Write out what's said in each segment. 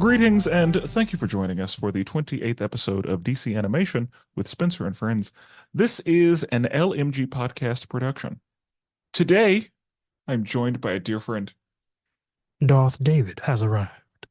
Greetings and thank you for joining us for the 28th episode of DC Animation with Spenser and Friends. This is an LMG Podcast Production. Today, I'm joined by a dear friend. Darth David has arrived.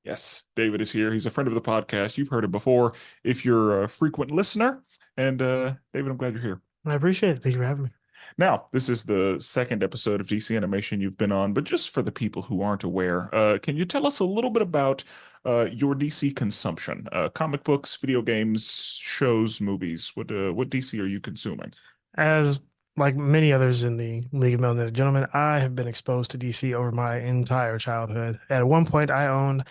Yes, David is here. He's a friend of the podcast. You've heard him before if you're a frequent listener. And David, I'm glad you're here. I appreciate it. Thank you for having me. Now, this is the second episode of DC Animation you've been on, but just for the people who aren't aware, can you tell us a little bit about your DC consumption? Comic books, video games, shows, movies. What DC are you consuming? As like many others in the League of Melanated Gentlemen, I have been exposed to DC over my entire childhood. At one point, I owned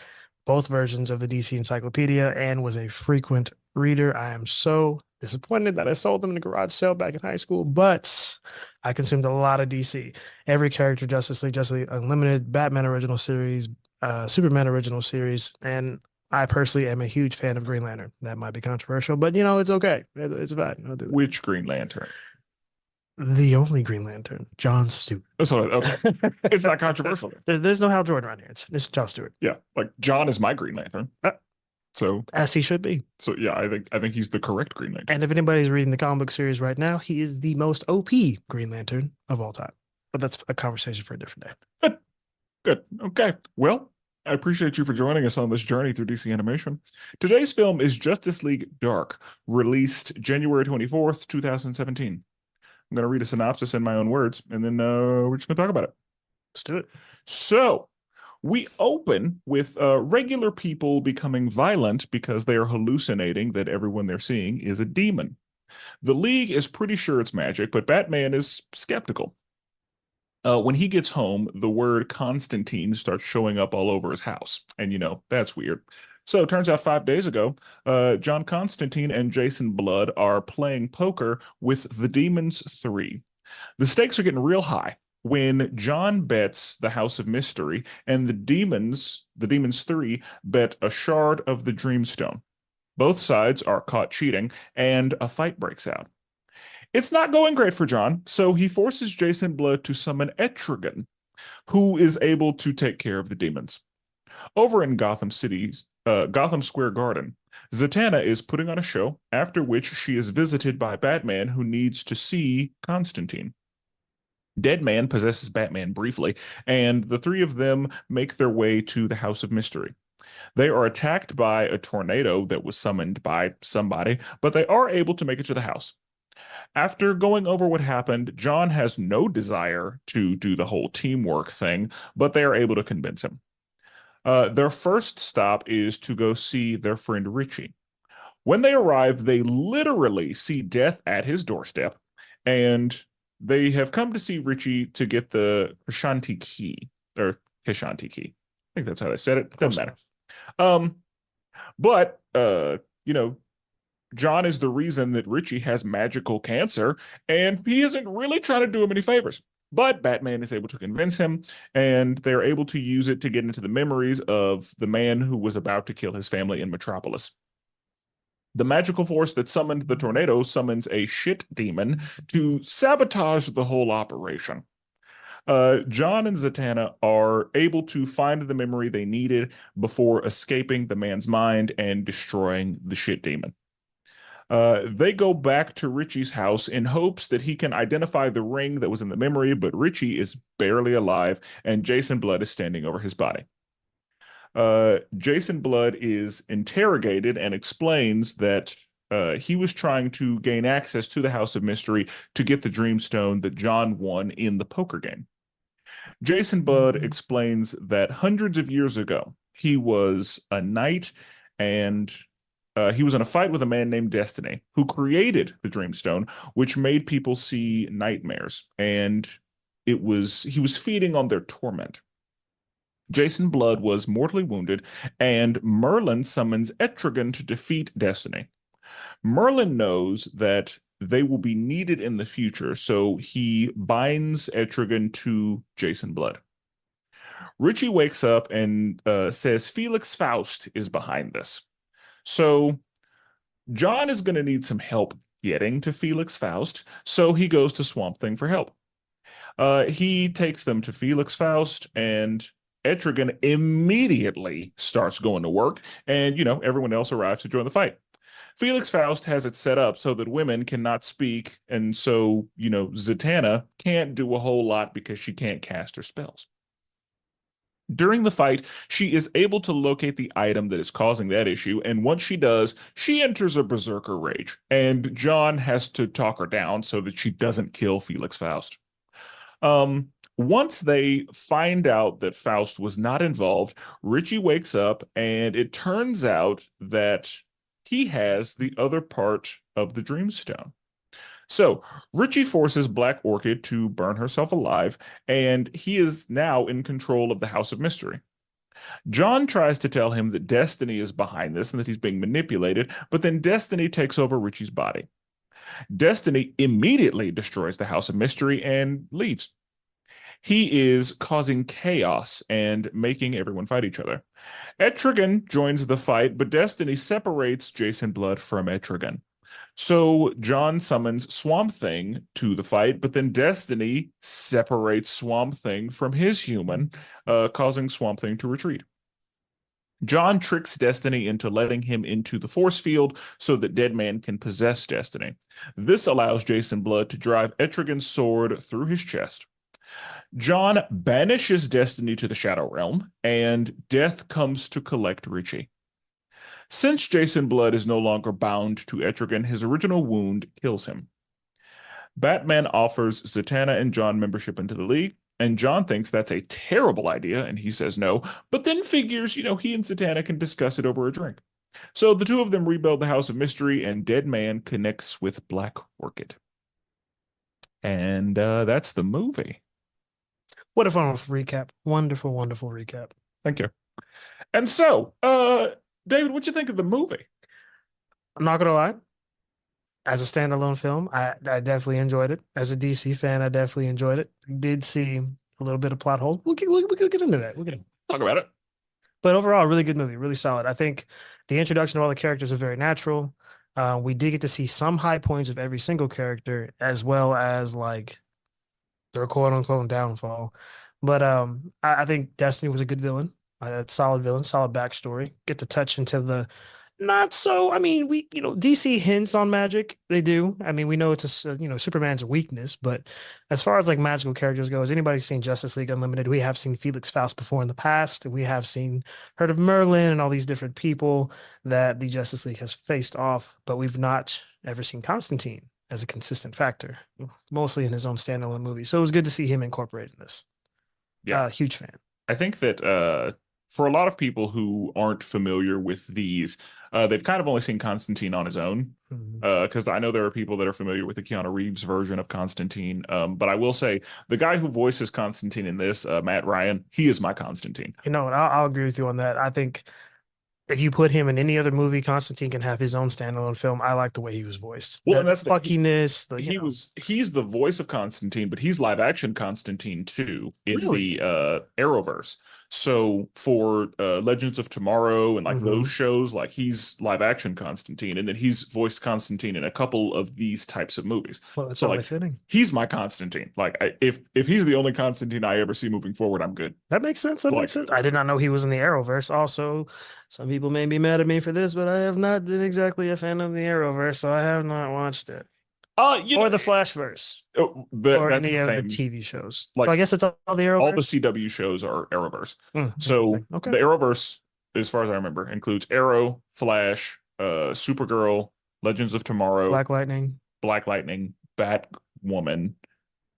both versions of the DC Encyclopedia and was a frequent reader. I am so disappointed that I sold them in the garage sale back in high school, but I consumed a lot of DC. Every character, Justice League Unlimited, Batman original series, Superman original series, and I personally am a huge fan of Green Lantern. That might be controversial, but it's okay. It's fine. I'll do that. Which Green Lantern? The only Green Lantern, John Stewart. Okay. It's not controversial. There's no Hal Jordan around here. It's John Stewart. Yeah, like John is my Green Lantern. So as he should be. So yeah, I think he's the correct Green Lantern. And if anybody's reading the comic book series right now, he is the most OP Green Lantern of all time. But that's a conversation for a different day. Good. Okay. Well, I appreciate you for joining us on this journey through DC Animation. Today's film is Justice League Dark, released January 24th, 2017. I'm going to read a synopsis in my own words, and then we're just going to talk about it. Let's do it. So, we open with regular people becoming violent because they are hallucinating that everyone they're seeing is a demon. The League is pretty sure it's magic, but Batman is skeptical. When he gets home, the word Constantine starts showing up all over his house. And, that's weird. So it turns out 5 days ago, John Constantine and Jason Blood are playing poker with the Demons 3. The stakes are getting real high when John bets the House of Mystery and the Demons 3 bet a shard of the Dreamstone. Both sides are caught cheating and a fight breaks out. It's not going great for John, so he forces Jason Blood to summon Etrigan, who is able to take care of the demons. Over in Gotham Square Garden, Zatanna is putting on a show, after which she is visited by Batman, who needs to see Constantine. Deadman possesses Batman briefly, and the three of them make their way to the House of Mystery. They are attacked by a tornado that was summoned by somebody, but they are able to make it to the house. After going over what happened, John has no desire to do the whole teamwork thing, but they are able to convince him. Their first stop is to go see their friend Richie. When they arrive, they literally see death at his doorstep, and they have come to see Richie to get the Kashanti key, or Kashanti key. I think that's how they said it. Doesn't matter. But John is the reason that Richie has magical cancer, and he isn't really trying to do him any favors. But Batman is able to convince him, and they're able to use it to get into the memories of the man who was about to kill his family in Metropolis. The magical force that summoned the tornado summons a shit demon to sabotage the whole operation. John and Zatanna are able to find the memory they needed before escaping the man's mind and destroying the shit demon. They go back to Richie's house in hopes that he can identify the ring that was in the memory, but Richie is barely alive, and Jason Blood is standing over his body. Jason Blood is interrogated and explains that he was trying to gain access to the House of Mystery to get the Dreamstone that John won in the poker game. Jason Blood explains that hundreds of years ago, he was a knight and he was in a fight with a man named Destiny, who created the Dreamstone, which made people see nightmares, and he was feeding on their torment. Jason Blood was mortally wounded, and Merlin summons Etrigan to defeat Destiny. Merlin knows that they will be needed in the future, so he binds Etrigan to Jason Blood. Richie wakes up and says Felix Faust is behind this. So John is going to need some help getting to Felix Faust, so he goes to Swamp Thing for help. He takes them to Felix Faust, and Etrigan immediately starts going to work, and everyone else arrives to join the fight. Felix Faust has it set up so that women cannot speak, and so Zatanna can't do a whole lot because she can't cast her spells. During the fight, she is able to locate the item that is causing that issue, and once she does, she enters a berserker rage, and John has to talk her down so that she doesn't kill Felix Faust. Once they find out that Faust was not involved, Richie wakes up, and it turns out that he has the other part of the Dreamstone. So Richie forces Black Orchid to burn herself alive, and he is now in control of the House of Mystery. John tries to tell him that Destiny is behind this and that he's being manipulated, but then Destiny takes over Richie's body. Destiny immediately destroys the House of Mystery and leaves. He is causing chaos and making everyone fight each other. Etrigan joins the fight, but Destiny separates Jason Blood from Etrigan. So John summons Swamp Thing to the fight, but then Destiny separates Swamp Thing from his human, causing Swamp Thing to retreat. John tricks Destiny into letting him into the force field so that Deadman can possess Destiny. This allows Jason Blood to drive Etrigan's sword through his chest. John banishes Destiny to the Shadow Realm, and Death comes to collect Richie. Since Jason Blood is no longer bound to Etrigan, his original wound kills him. Batman offers Zatanna and John membership into the League, and John thinks that's a terrible idea, and he says no, but then figures, he and Zatanna can discuss it over a drink. So the two of them rebuild the House of Mystery, and Deadman connects with Black Orchid. And that's the movie. What a wonderful recap. Wonderful, wonderful recap. Thank you. And so, David, what'd you think of the movie? I'm not gonna lie. As a standalone film, I definitely enjoyed it. As a DC fan, I definitely enjoyed it. Did see a little bit of plot hole. We'll get into that. We'll get talk about it. But overall, really good movie, really solid. I think the introduction of all the characters are very natural. We did get to see some high points of every single character, as well as like their quote unquote downfall. But I think Destiny was a good villain, a solid villain, solid backstory. Get to touch into the not so. I mean, DC hints on magic. They do. I mean, we know it's Superman's weakness, but as far as like magical characters go, has anybody seen Justice League Unlimited? We have seen Felix Faust before in the past. We have heard of Merlin and all these different people that the Justice League has faced off, but we've not ever seen Constantine as a consistent factor, mostly in his own standalone movie. So it was good to see him incorporated in this. Yeah, huge fan. I think that for a lot of people who aren't familiar with these, they've kind of only seen Constantine on his own. Because I know there are people that are familiar with the Keanu Reeves version of Constantine. But I will say the guy who voices Constantine in this, Matt Ryan, he is my Constantine. I'll agree with you on that. I think if you put him in any other movie, Constantine can have his own standalone film. I like the way he was voiced. Well, and that's the pluckiness. He's the voice of Constantine, but he's live action Constantine too in the Arrowverse. So for Legends of Tomorrow and like those shows, like he's live action Constantine, and then he's voiced Constantine in a couple of these types of movies. Well, that's so like fitting. He's my Constantine. Like if he's the only Constantine I ever see moving forward, I'm good. That makes sense. That makes sense. I did not know he was in the Arrowverse. Also, some people may be mad at me for this, but I have not been exactly a fan of the Arrowverse, so I have not watched it. Or the Flashverse, or any of the TV shows. Like, I guess it's all the Arrowverse. All the CW shows are Arrowverse. So the Arrowverse, as far as I remember, includes Arrow, Flash, Supergirl, Legends of Tomorrow, Black Lightning, Batwoman,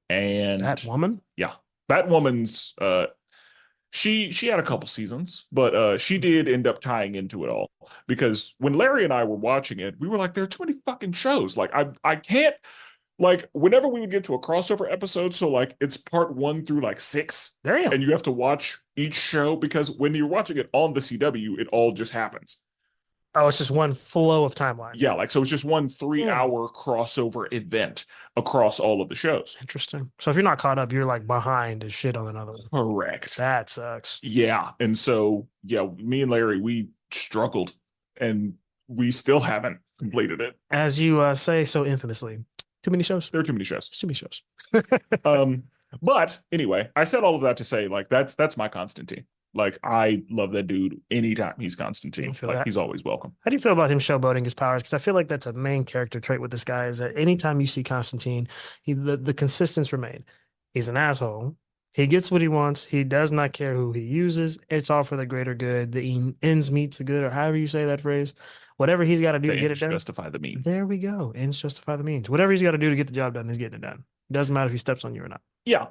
and Batwoman. Yeah, Batwoman's. She had a couple seasons, but she did end up tying into it all, because when Larry and I were watching it, we were like, there are too many fucking shows. Like I can't, like, whenever we would get to a crossover episode, so like it's part 1 through like 6, and you have to watch each show, because when you're watching it on the CW, it all just happens. Oh, it's just one flow of timeline. Yeah, like, so it's just one 3-hour crossover event across all of the shows. Interesting. So if you're not caught up, you're like behind as shit on another one. Correct. That sucks. Yeah. And so, yeah, me and Larry, we struggled, and we still haven't completed it. As you say so infamously, too many shows. There are too many shows. It's too many shows. But anyway, I said all of that to say, like, that's my Constantine. Like, I love that dude anytime he's Constantine. Like, he's always welcome. How do you feel about him showboating his powers? Because I feel like that's a main character trait with this guy is that anytime you see Constantine, the consistency remain. He's an asshole. He gets what he wants. He does not care who he uses. It's all for the greater good. The ends meets the good, or however you say that phrase. Whatever he's got to do The to get it ends done. justify the means. There we go. Ends justify the means. Whatever he's got to do to get the job done, he's getting it done. Doesn't matter if he steps on you or not. Yeah.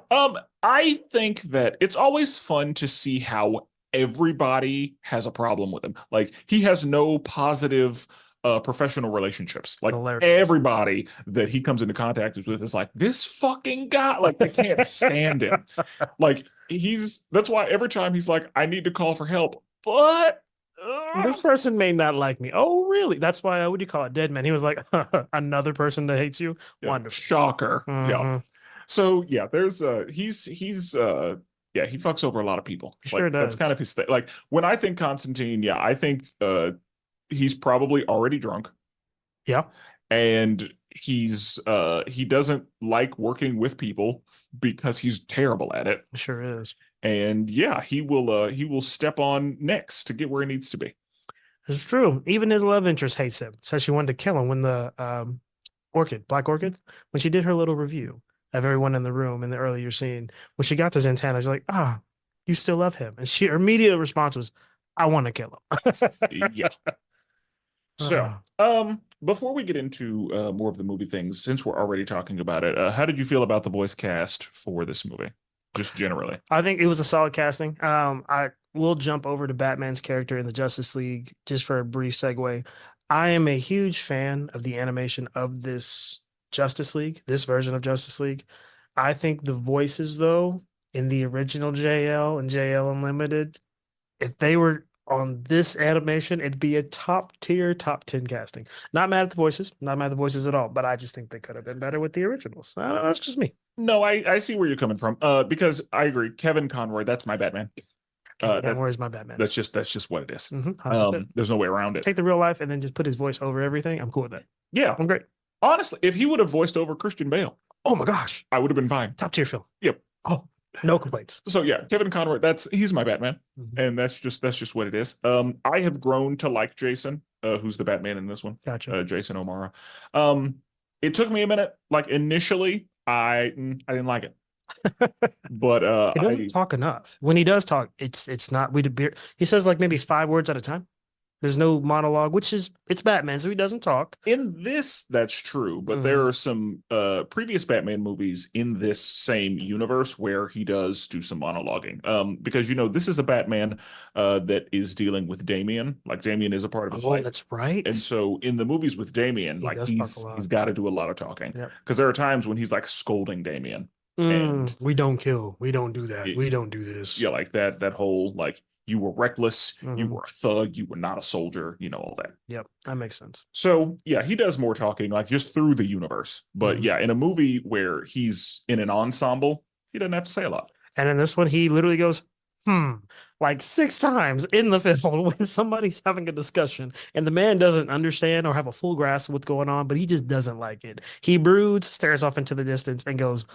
I think that it's always fun to see how everybody has a problem with him. Like, he has no positive professional relationships. Like, Hilarious. everybody that he comes into contact with is like, this fucking guy. Like, they can't stand him. Like, that's why every time he's like, I need to call for help, but this person may not like me. Oh, really? That's why, what do you call it? Dead man. He was like, another person that hates you. yeah, Wonderful. shocker. Mhm. Yeah. So yeah, there's yeah, he fucks over a lot of people. He sure That's does. kind of his thing. Like, when I think Constantine, yeah, I think he's probably already drunk, Yeah. and he doesn't like working with people because he's terrible at it. Sure is. And yeah, he will step on necks to get where he needs to be. It's true. Even his love interest hates him. Says she wanted to kill him when the Black Orchid, when she did her little review of everyone in the room in the earlier scene, when she got to Zatanna, she's like, you still love him. And her immediate response was, I want to kill him. Yeah. So, before we get into more of the movie things, since we're already talking about it, how did you feel about the voice cast for this movie? Just generally. I think it was a solid casting. I will jump over to Batman's character in the Justice League just for a brief segue. I am a huge fan of the animation of this Justice League, this version of Justice League. I think the voices, though, in the original JL and JL Unlimited, if they were on this animation, it'd be a top tier, top 10 casting. Not mad at the voices, not mad at the voices at all, but I just think they could have been better with the originals. I don't know, that's just me. No, I see where you're coming from. Because I agree, Kevin Conroy, that's my Batman. Where's my Batman? That's just what it is. Mm-hmm. There's no way around it. Take the real life and then just put his voice over everything. I'm cool with that. Yeah, I'm great. Honestly, if he would have voiced over Christian Bale, oh my gosh, I would have been fine. Top tier film. Yep. Oh, no complaints. So yeah, Kevin Conroy, he's my Batman, and that's just what it is. I have grown to like Jason, who's the Batman in this one. Gotcha. Jason O'Mara. It took me a minute. Like, initially, I didn't like it. But he doesn't talk enough. When he does talk, it's not he says like maybe 5 words at a time. There's no monologue, it's Batman, so he doesn't talk. In this, that's true, but there are some previous Batman movies in this same universe where he does do some monologuing. Because this is a Batman that is dealing with Damian. Like, Damian is a part of his life. That's right. And so in the movies with Damian, like, he's got to do a lot of talking. Because there are times when he's like scolding Damian. And we don't kill. We don't do that. We don't do this. Yeah, like that whole, like, you were reckless, you were a thug, you were not a soldier, all that. Yep, that makes sense. So yeah, he does more talking, like, just through the universe. But yeah, in a movie where he's in an ensemble, he doesn't have to say a lot. And in this one, he literally goes, like 6 times in the film when somebody's having a discussion and the man doesn't understand or have a full grasp of what's going on, but he just doesn't like it. He broods, stares off into the distance, and goes,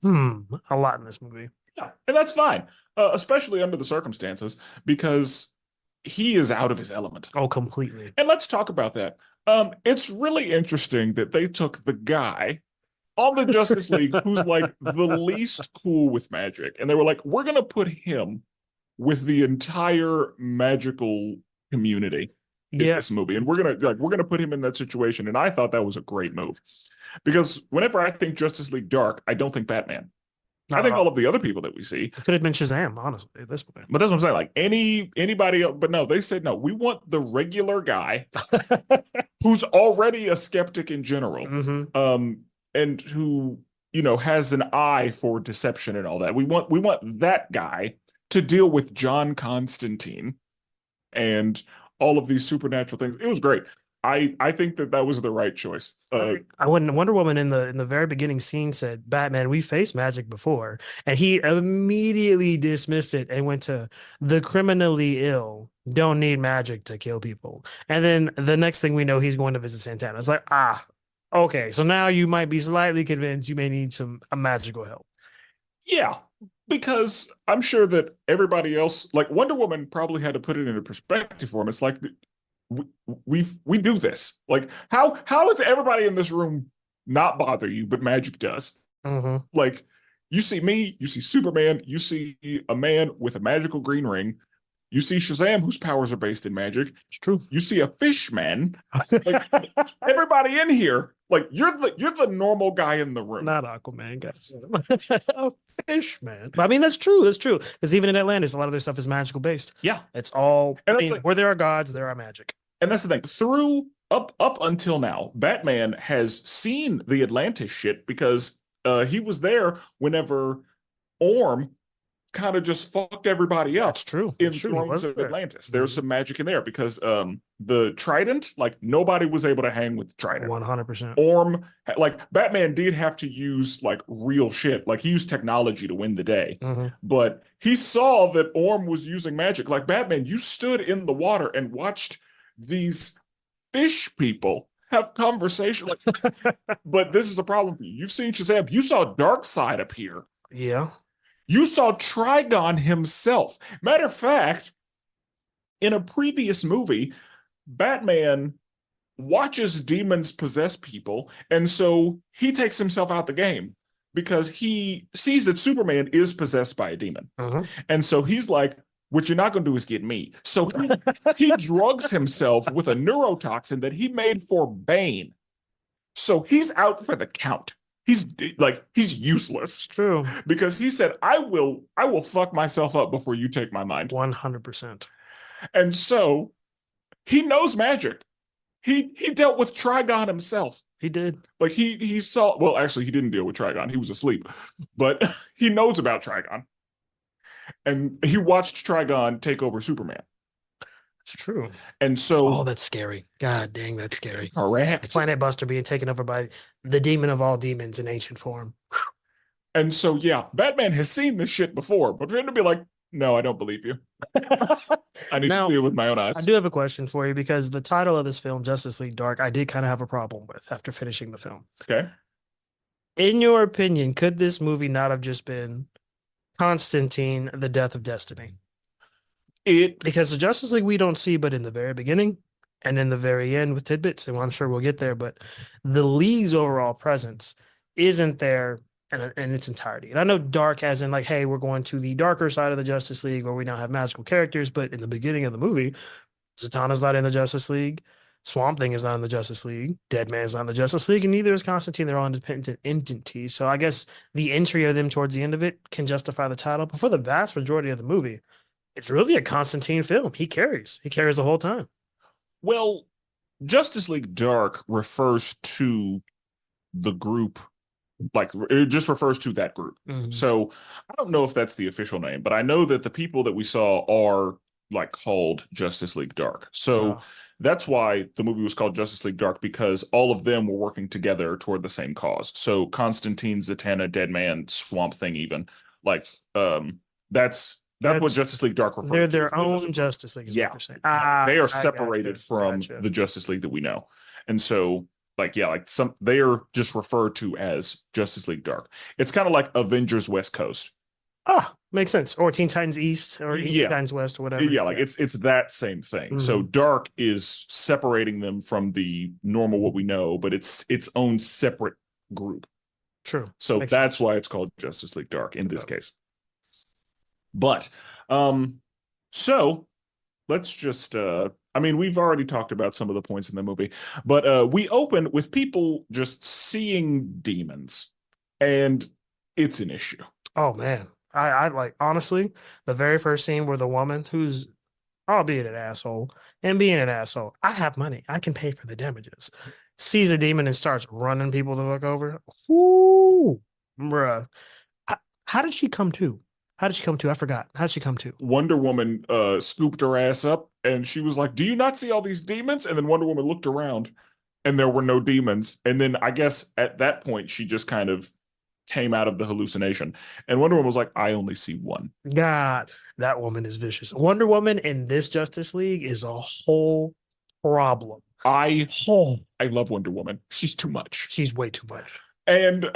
a lot in this movie. Yeah, and that's fine, especially under the circumstances, because he is out of his element. Oh, completely. And let's talk about that. It's really interesting that they took the guy on the Justice League who's like the least cool with magic, and they were like, we're gonna put him with the entire magical community in this movie, and we're gonna put him in that situation. And I thought that was a great move, because whenever I think Justice League Dark, I don't think Batman. I think all of the other people that we see. It could have been Shazam, honestly, at this point. But that's what I'm saying. Like, anybody else, but no, they said no. We want the regular guy who's already a skeptic in general, and who has an eye for deception and all that. We want that guy to deal with John Constantine and all of these supernatural things. It was great. I think that was the right choice. Wonder Woman in the very beginning scene said, Batman, we faced magic before. And he immediately dismissed it and went to the criminally ill don't need magic to kill people. And then the next thing we know, he's going to visit Santana. It's like, okay. So now you might be slightly convinced you may need a magical help. Yeah. Because I'm sure that everybody else, like Wonder Woman, probably had to put it into perspective for him. It's like we we do this. Like how does everybody in this room not bother you, but magic does? Mm-hmm. Like you see me, you see Superman, you see a man with a magical green ring, you see Shazam, whose powers are based in magic. It's true. You see a fish man. Like everybody in here, like you're the normal guy in the room. Not Aquaman, guys. A fish man. But I mean, that's true. That's true. Because even in Atlantis, a lot of their stuff is magical based. Yeah. It's all, And I that's mean, like, where there are gods, there are magic. and that's the thing. Through up until now, Batman has seen the Atlantis shit because he was there whenever Orm kind of just fucked everybody up That's true. in That's true. He Thrones was of there. Atlantis. There's some magic in there because the Trident, like nobody was able to hang with the Trident. 100%. Orm, like Batman did have to use like real shit. Like he used technology to win the day. Mm-hmm. But he saw that Orm was using magic. Like Batman, you stood in the water and watched these fish people have conversation. Like, but this is a problem for you. You've seen Shazam. You saw Darkseid appear. Yeah. You saw Trigon himself. Matter of fact, in a previous movie, Batman watches demons possess people, and so he takes himself out the game because he sees that Superman is possessed by a demon. Mm-hmm. And so he's like, what you're not going to do is get me. So he drugs himself with a neurotoxin that he made for Bane. So he's out for the count. He's useless. It's true. Because he said, I will fuck myself up before you take my mind. 100%. And so he knows magic. He dealt with Trigon himself. He did. Like he saw, well, actually he didn't deal with Trigon. He was asleep. But he knows about Trigon. And he watched Trigon take over Superman. It's true. And so, oh, that's scary. God dang, that's scary. Correct. Planet Buster being taken over by the demon of all demons in ancient form. And so, yeah, Batman has seen this shit before, but for him to be like, no, I don't believe you. I need to see it with my own eyes. I do have a question for you because the title of this film, Justice League Dark, I did kind of have a problem with after finishing the film. Okay. In your opinion, could this movie not have just been Constantine, the Death of Destiny? Because the Justice League we don't see, but in the very beginning and in the very end with tidbits, and I'm sure we'll get there, but the League's overall presence isn't there in its entirety. And I know dark as in like, hey, we're going to the darker side of the Justice League where we now have magical characters, but in the beginning of the movie, Zatanna's not in the Justice League, Swamp Thing is not in the Justice League, Deadman's not in the Justice League, and neither is Constantine. They're all independent entities. So I guess the entry of them towards the end of it can justify the title, but for the vast majority of the movie, it's really a Constantine film. He carries the whole time. Well, Justice League Dark refers to the group, like it just refers to that group. Mm-hmm. So I don't know if that's the official name, but I know that the people that we saw are like called Justice League Dark. So that's why the movie was called Justice League Dark, because all of them were working together toward the same cause. So Constantine, Zatanna, Deadman, Swamp Thing, even like that's what Justice League Dark refers to. They're their own Justice League, is what you're saying. They are separated from the Justice League that we know. And so, like, yeah, like they are just referred to as Justice League Dark. It's kind of like Avengers West Coast. Makes sense. Or Teen Titans East or Teen Titans West or whatever. Yeah, like it's that same thing. Mm-hmm. So Dark is separating them from the normal what we know, but it's its own separate group. True. So that's why it's called Justice League Dark in this case. But so let's just I mean, we've already talked about some of the points in the movie, but we open with people just seeing demons, and it's an issue. Oh man. I like, honestly, the very first scene where the woman who's, albeit an asshole, and being an asshole, I have money, I can pay for the damages, sees a demon and starts running people to look over. Ooh, bruh. How did she come to? How did she come to? I forgot. How did she come to? Wonder Woman scooped her ass up, and she was like, do you not see all these demons? And then Wonder Woman looked around, and there were no demons. And then I guess at that point, she just kind of came out of the hallucination. And Wonder Woman was like, I only see one. God, that woman is vicious. Wonder Woman in this Justice League is a whole problem. I love Wonder Woman. She's too much. She's way too much. And,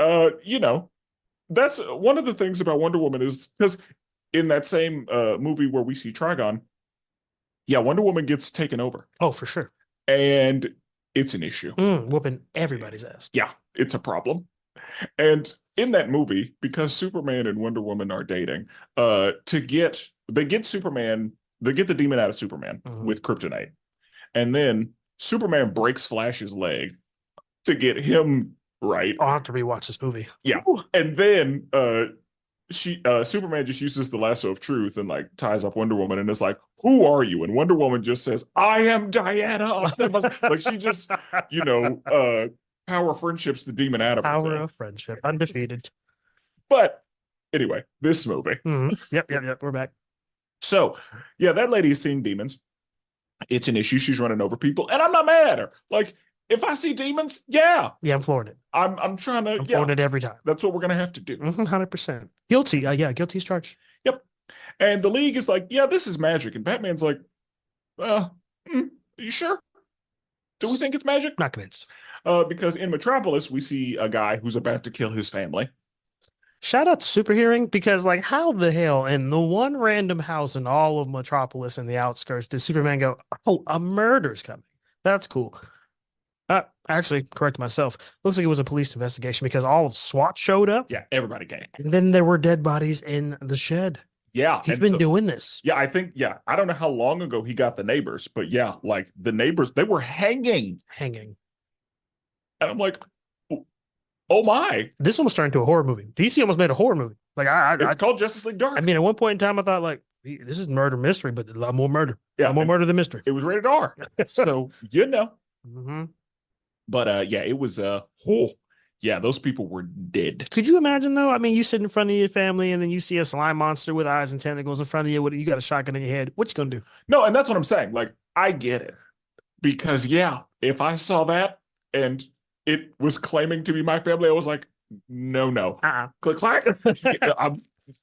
you know, that's one of the things about Wonder Woman is because in that same movie where we see Trigon, yeah, Wonder Woman gets taken over. Oh, for sure. And it's an issue. Whooping everybody's ass. Yeah, it's a problem. And in that movie, because Superman and Wonder Woman are dating, they get Superman, they get the demon out of Superman with kryptonite. And then Superman breaks Flash's leg to get him right. I'll have to rewatch this movie. Yeah. Ooh. And then Superman just uses the lasso of truth and like ties up Wonder Woman and is like, "Who are you?" And Wonder Woman just says, "I am Diana." Like she just, power friendship's the demon out of her. Power of friendship, undefeated. But anyway, this movie. Yep. We're back. So yeah, that lady is seeing demons. It's an issue. She's running over people, and I'm not mad at her. Like if I see demons, yeah, I'm flooring it. I'm trying to. I'm flooring it every time. That's what we're gonna have to do. 100% guilty. Guilty as charged. Yep. And the League is like, yeah, this is magic, and Batman's like, are you sure? Do we think it's magic? Not convinced. Because in Metropolis we see a guy who's about to kill his family. Shout out to Super Hearing, because like how the hell in the one random house in all of Metropolis in the outskirts did Superman go, "Oh, a murder's coming"? That's cool. Actually, correct myself. Looks like it was a police investigation because all of SWAT showed up. Yeah, everybody came. And then there were dead bodies in the shed. Yeah. He's been doing this. Yeah, I don't know how long ago he got the neighbors, but yeah, like the neighbors, they were hanging. Hanging. And I'm like, oh my. This almost turned into a horror movie. DC almost made a horror movie. Like it's called Justice League Dark. I mean, at one point in time, I thought like, this is murder mystery, but a lot more murder. Yeah, a lot more murder than mystery. It was rated R. So, Mm-hmm. But yeah, it was those people were dead. Could you imagine though? I mean, you sit in front of your family and then you see a slime monster with eyes and tentacles in front of you. You got a shotgun in your head. What you gonna do? No, and that's what I'm saying. Like, I get it. Because yeah, if I saw that and it was claiming to be my family, I was like, no. Click clack.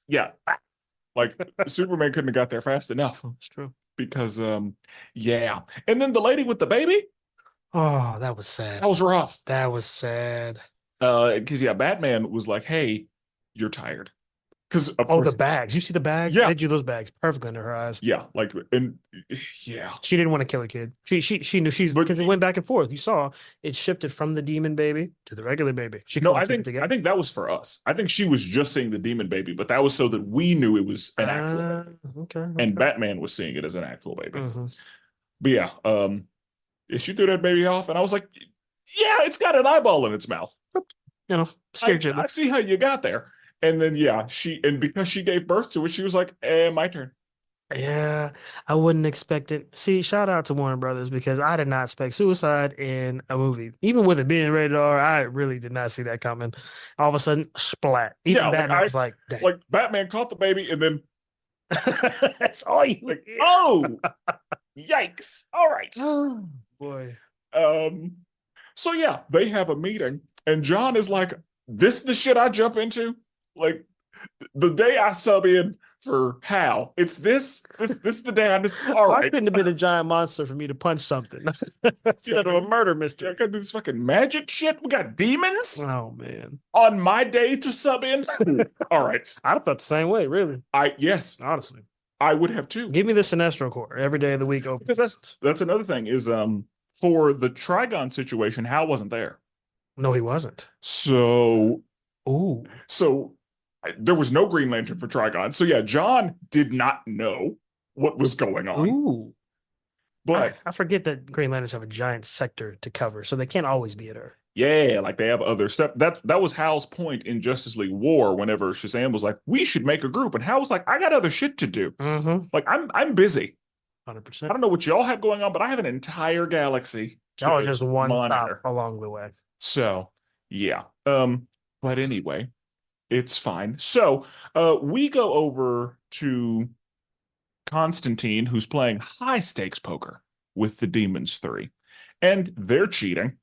Yeah. Like Superman couldn't have got there fast enough. It's true. Because yeah. And then the lady with the baby. Oh, that was sad. That was rough. That was sad. Because yeah, Batman was like, "Hey, you're tired." Because the bags. You see the bags? Yeah, they drew those bags perfectly under her eyes. Yeah, like and yeah, she didn't want to kill a kid. She knew because it went back and forth. You saw it shifted from the demon baby to the regular baby. I think that was for us. I think she was just seeing the demon baby, but that was so that we knew it was an actual baby. Okay. And Batman was seeing it as an actual baby. But yeah, she threw that baby off, and I was like, "Yeah, it's got an eyeball in its mouth." Scared you. I see how you got there. And then yeah, because she gave birth to it, she was like, "My turn." Yeah, I wouldn't expect it. See, shout out to Warner Brothers, because I did not expect suicide in a movie. Even with it being rated R, I really did not see that coming. All of a sudden, splat. Even Batman was like, dang. Like Batman caught the baby and then that's all you like, oh, yikes. All right. Oh boy. So yeah, they have a meeting and John is like, "This is the shit I jump into. Like the day I sub in for Hal, it's this is the day I just all right." I couldn't have been a giant monster for me to punch something instead of a murder mystery. I got this fucking magic shit. We got demons. Oh man. On my day to sub in. All right. I'd have felt the same way, really. Yes. Honestly. I would have too. Give me the Sinestro Corps every day of the week over. Because that's another thing is for the Trigon situation, Hal wasn't there. No, he wasn't. So So there was no Green Lantern for Trigon. So yeah, John did not know what was going on. Ooh. But I forget that Green Lanterns have a giant sector to cover, so they can't always be at Earth. Yeah, like they have other stuff. That was Hal's point in Justice League War whenever Shazam was like, "We should make a group." And Hal was like, "I got other shit to do. Like I'm busy. 100%. I don't know what y'all have going on, but I have an entire galaxy. Y'all are just one stop along the way." So yeah. But anyway, it's fine. So we go over to Constantine, who's playing high stakes poker with the Demons 3. And they're cheating.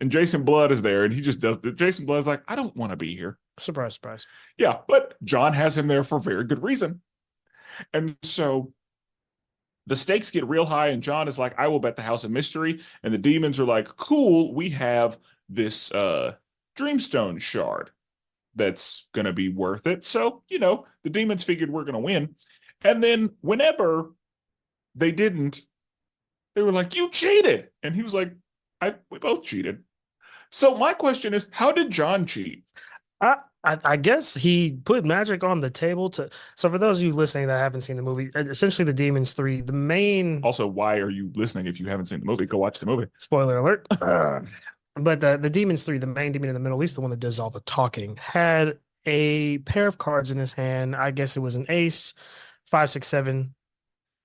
And Jason Blood is there, and he just does it. Jason Blood's like, "I don't want to be here." Surprise, surprise. Yeah, but John has him there for very good reason. And so the stakes get real high, and John is like, "I will bet the house of mystery." And the demons are like, "Cool, we have this Dreamstone shard." that's going to be worth it. So, the demons figured we're going to win. And then whenever they didn't, they were like, you cheated. And he was like, we both cheated. So my question is, how did John cheat? I guess he put magic on the table to. So for those of you listening that haven't seen the movie, essentially the Demons 3, the main. Also, why are you listening if you haven't seen the movie? Go watch the movie. Spoiler alert. But the Demons 3, the main demon in the middle, at least the one that does all the talking, had a pair of cards in his hand. I guess it was an ace, 5, 6, 7.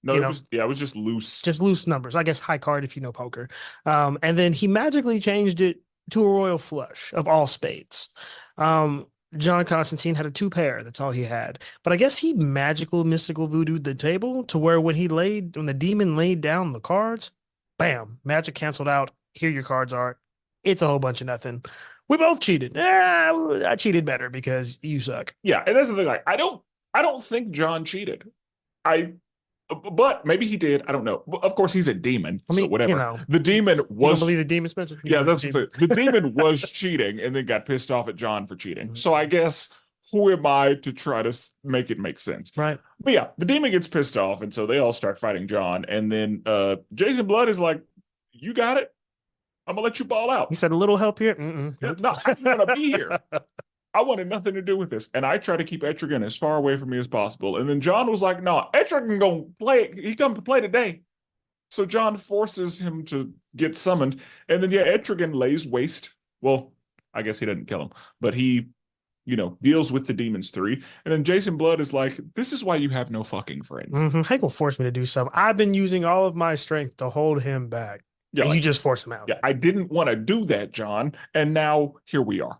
No, it was just loose. Just loose numbers. I guess high card if you know poker. And then he magically changed it to a royal flush of all spades. John Constantine had a 2 pair. That's all he had. But I guess he mystical voodooed the table to where when the demon laid down the cards, bam, magic canceled out. Here your cards are. It's a whole bunch of nothing. We both cheated. I cheated better because you suck. Yeah, and that's the thing. Like, I don't think John cheated. But maybe he did. I don't know. Of course, he's a demon, so whatever. The demon was. You don't believe the demon, Spencer? That's what I'm saying. The demon was cheating, and then got pissed off at John for cheating. Mm-hmm. So I guess who am I to try to make it make sense? Right. But yeah, the demon gets pissed off, and so they all start fighting John. And then Jason Blood is like, "You got it. I'm gonna let you ball out." He said, "A little help here." Yeah, no, I don't want to be here. I wanted nothing to do with this. And I try to keep Etrigan as far away from me as possible. And then John was like, no, Etrigan gonna play. He come to play today. So John forces him to get summoned. And then, Etrigan lays waste. Well, I guess he didn't kill him, but he, deals with the Demons 3. And then Jason Blood is like, this is why you have no fucking friends. Mm-hmm. How you gonna force me to do something? I've been using all of my strength to hold him back. Yeah, and you just force him out. Yeah, I didn't want to do that, John. And now here we are.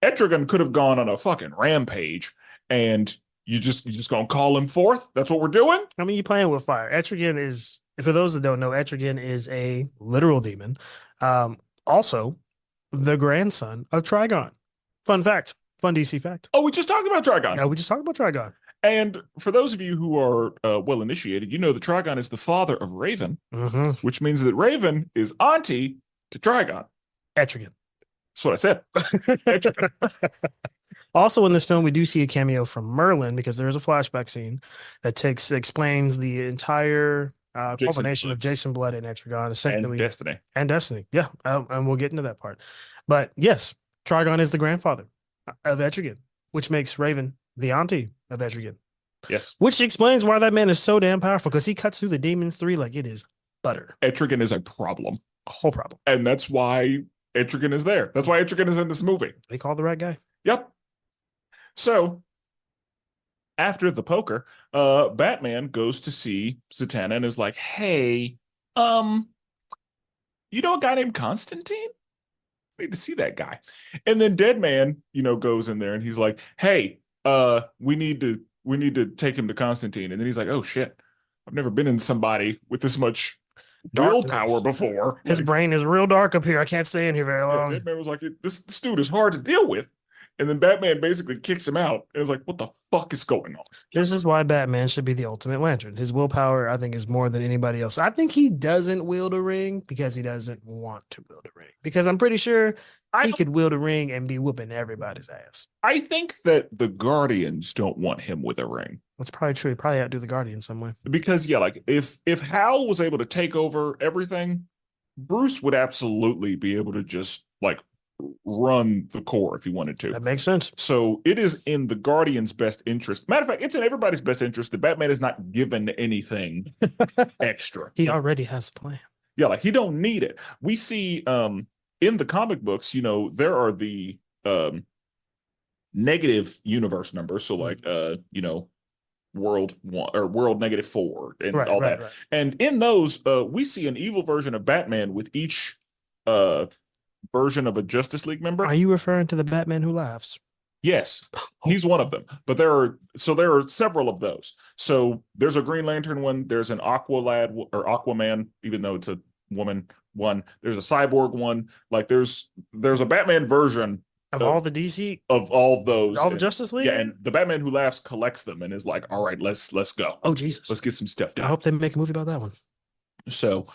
Etrigan could have gone on a fucking rampage, and you just gonna call him forth? That's what we're doing? I mean, you're playing with fire. Etrigan is, for those that don't know, Etrigan is a literal demon. Also, the grandson of Trigon. Fun fact. Fun DC fact. Oh, we just talked about Trigon. Yeah, we just talked about Trigon. And for those of you who are well initiated, you know that Trigon is the father of Raven, which means that Raven is auntie to Trigon. Etrigan. That's what I said. Also in this film, we do see a cameo from Merlin because there is a flashback scene that explains the entire culmination of Jason Blood and Etrigan, essentially. And Destiny. Yeah, and we'll get into that part. But yes, Trigon is the grandfather of Etrigan, which makes Raven the auntie of Etrigan. Yes. Which explains why that man is so damn powerful, because he cuts through the Demons 3 like it is butter. Etrigan is a problem. A whole problem. And that's why Etrigan is there. That's why Etrigan is in this movie. They called the right guy. Yep. So after the poker, Batman goes to see Zatanna and is like, hey, you know a guy named Constantine? I need to see that guy. And then Deadman, goes in there and he's like, hey, we need to take him to Constantine. And then he's like, oh shit, I've never been in somebody with this much willpower before. His brain is real dark up here. I can't stay in here very long. Batman was like, this dude is hard to deal with. And then Batman basically kicks him out. And it's like, what the fuck is going on? This is why Batman should be the ultimate lantern. His willpower, I think, is more than anybody else. I think he doesn't wield a ring because he doesn't want to wield a ring. Because I'm pretty sure he could wield a ring and be whooping everybody's ass. I think that the Guardians don't want him with a ring. That's probably true. He'd probably outdo the Guardians some way. Because, if Hal was able to take over everything, Bruce would absolutely be able to just, run the core if he wanted to. That makes sense. So it is in the Guardians' best interest. Matter of fact, it's in everybody's best interest that Batman is not given anything extra. He already has a plan. Yeah, he don't need it. We see in the comic books, there are the negative universe numbers. So world 1 or world -4 and all that. Right. And in those, we see an evil version of Batman with each version of a Justice League member. Are you referring to the Batman who laughs? Yes, he's one of them. But there are several of those. So there's a Green Lantern one. There's an Aquaman, even though it's a woman one. There's a Cyborg one. There's a Batman version of all the DC, of all those, all the Justice League. Yeah, and the Batman who laughs collects them and is like, all right, let's go. Oh Jesus, let's get some stuff done. I hope they make a movie about that one. So,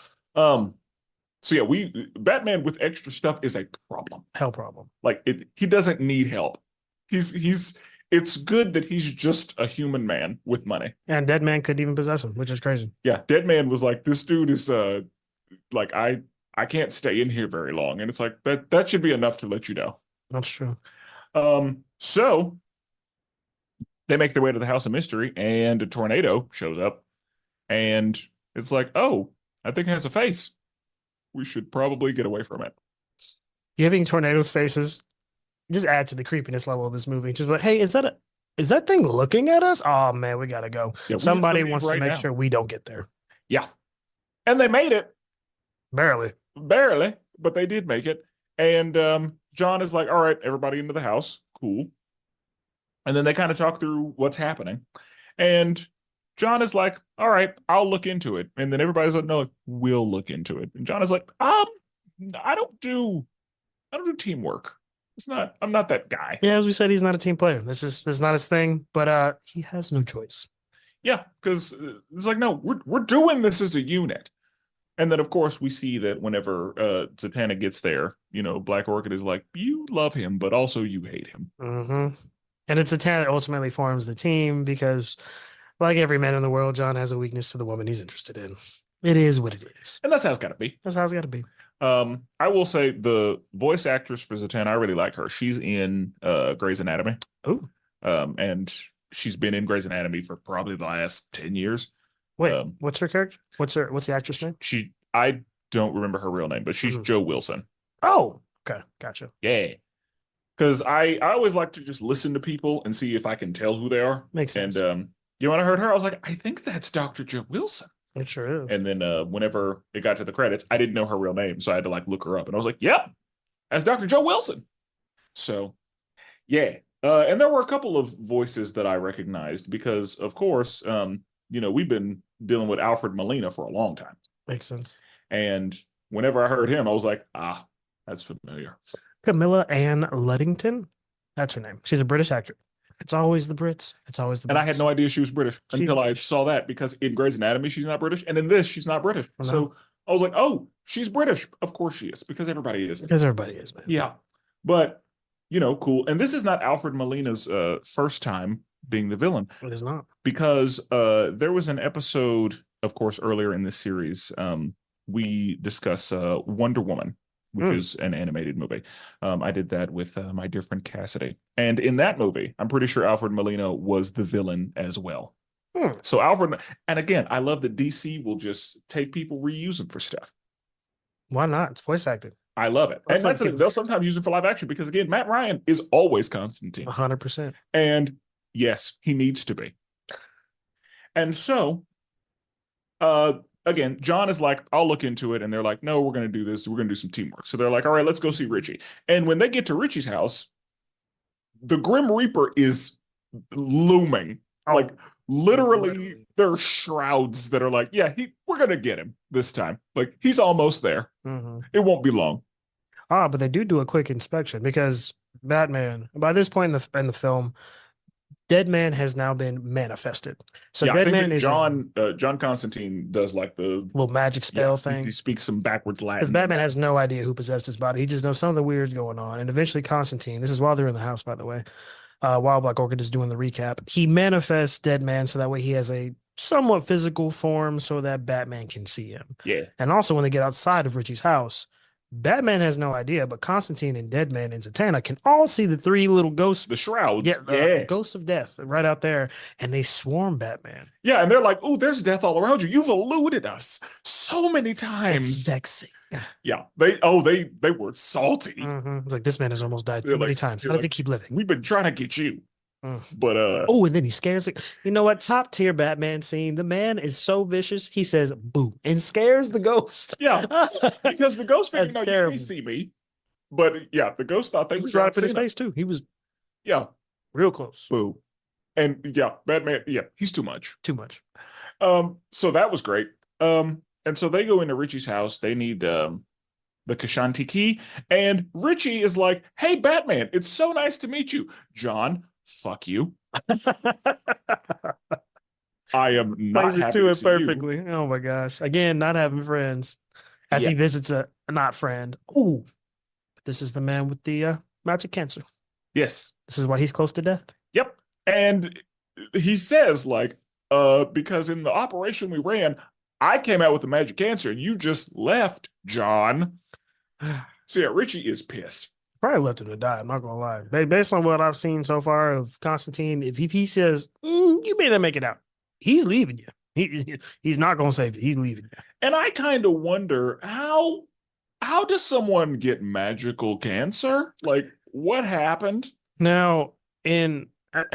Batman with extra stuff is a problem. Hell problem. He doesn't need help. He's it's good that he's just a human man with money. And Dead Man couldn't even possess him, which is crazy. Yeah, Dead Man was like, this dude is like I can't stay in here very long. And it's like that should be enough to let you know. That's true. So they make their way to the House of Mystery, and a tornado shows up, and it's like, oh, that thing has a face. We should probably get away from it. Giving tornadoes faces just add to the creepiness level of this movie. Just like, hey, is that thing looking at us? Oh man, we gotta go. Yeah, Somebody wants to make sure we don't get there. Yeah. And they made it. Barely. Barely, but they did make it. And John is like, all right, everybody into the house. Cool. And then they kind of talk through what's happening. And John is like, all right, I'll look into it. And then everybody's like, no, we'll look into it. And John is like, I don't do teamwork. I'm not that guy. Yeah, as we said, he's not a team player. This is not his thing, but he has no choice. Yeah, because it's like, no, we're doing this as a unit. And then, of course, we see that whenever Zatanna gets there, Black Orchid is like, you love him, but also you hate him. Mm-hmm. And it's Zatanna that ultimately forms the team because, like every man in the world, John has a weakness to the woman he's interested in. It is what it is. And that's how it's got to be. That's how it's got to be. I will say the voice actress for Zatanna, I really like her. She's in Grey's Anatomy. Oh. And she's been in Grey's Anatomy for probably the last 10 years. Wait, what's her character? What's the actress name? I don't remember her real name, but she's Jo Wilson. Oh, okay, gotcha. Yeah, because I always like to just listen to people and see if I can tell who they are. Makes sense. And when I heard her, I was like, I think that's Dr. Jo Wilson. It sure is. And then whenever it got to the credits, I didn't know her real name, so I had to look her up, and I was like, yep, that's Dr. Jo Wilson. So, yeah. And there were a couple of voices that I recognized because, of course, we've been dealing with Alfred Molina for a long time. Makes sense. And whenever I heard him, I was like, that's familiar. Camilla Ann Luddington. That's her name. She's a British actor. It's always the Brits. It's always the Brits. And I had no idea she was British until I saw that, because in Grey's Anatomy, she's not British. And in this, she's not British. No. So I was like, oh, she's British. Of course she is, because everybody is. Because everybody is, man. Yeah. But, cool. And this is not Alfred Molina's first time being the villain. It is not. Because there was an episode, of course, earlier in this series, we discuss Wonder Woman, which is an animated movie. I did that with my dear friend Cassidy. And in that movie, I'm pretty sure Alfred Molina was the villain as well. So Alfred, and again, I love that DC will just take people, reuse them for stuff. Why not? It's voice acted. I love it. And they'll sometimes use them for live action because, again, Matt Ryan is always Constantine. 100%. And yes, he needs to be. And so, again, John is like, I'll look into it. And they're like, no, we're going to do this. We're going to do some teamwork. So they're like, all right, let's go see Richie. And when they get to Richie's house, the Grim Reaper is looming. Literally, there are shrouds that are like, yeah, we're going to get him this time. He's almost there. Mm-hmm. It won't be long. But they do a quick inspection because Batman, by this point in the film, Dead Man has now been manifested. So yeah, Dead Man is John Constantine does the little magic spell thing. He speaks some backwards Latin. Because Batman has no idea who possessed his body. He just knows something weird's going on. And eventually Constantine, this is while they're in the house, by the way, while Black Orchid is doing the recap, he manifests Dead Man so that way he has a somewhat physical form so that Batman can see him. Yeah. And also when they get outside of Richie's house, Batman has no idea, but Constantine and Deadman and Zatanna can all see the three little ghosts. The shrouds. Yeah, ghosts of death right out there. And they swarm Batman. Yeah, and they're like, oh, there's death all around you. You've eluded us so many times. It's sexy. Yeah. They were salty. Mm-hmm. It's like, this man has almost died too many times. How does he keep living? We've been trying to get you. But and then he scares it. You know what? Top tier Batman scene. The man is so vicious. He says boo and scares the ghost. Yeah, because the ghost figured, you can't see me. But yeah, the ghost thought they was right up in his face too. He was real close. Boo. And yeah, Batman, he's too much. Too much. So that was great. And so they go into Richie's house. They need the Kashanti key, and Richie is like, "Hey, Batman, it's so nice to meet you, John." Fuck you. I am not happy to it perfectly. You. Oh my gosh. Again, not having friends as he visits a not friend. Ooh. This is the man with the magic cancer. Yes. This is why he's close to death. Yep. And he says, like, because in the operation we ran, I came out with the magic answer and you just left, John. So yeah, Richie is pissed. Probably left him to die. I'm not gonna lie. Based on what I've seen so far of Constantine, if he says you may not make it out, he's leaving you. He's not gonna save you. He's leaving you. And I kind of wonder how does someone get magical cancer? Like, what happened? Now, and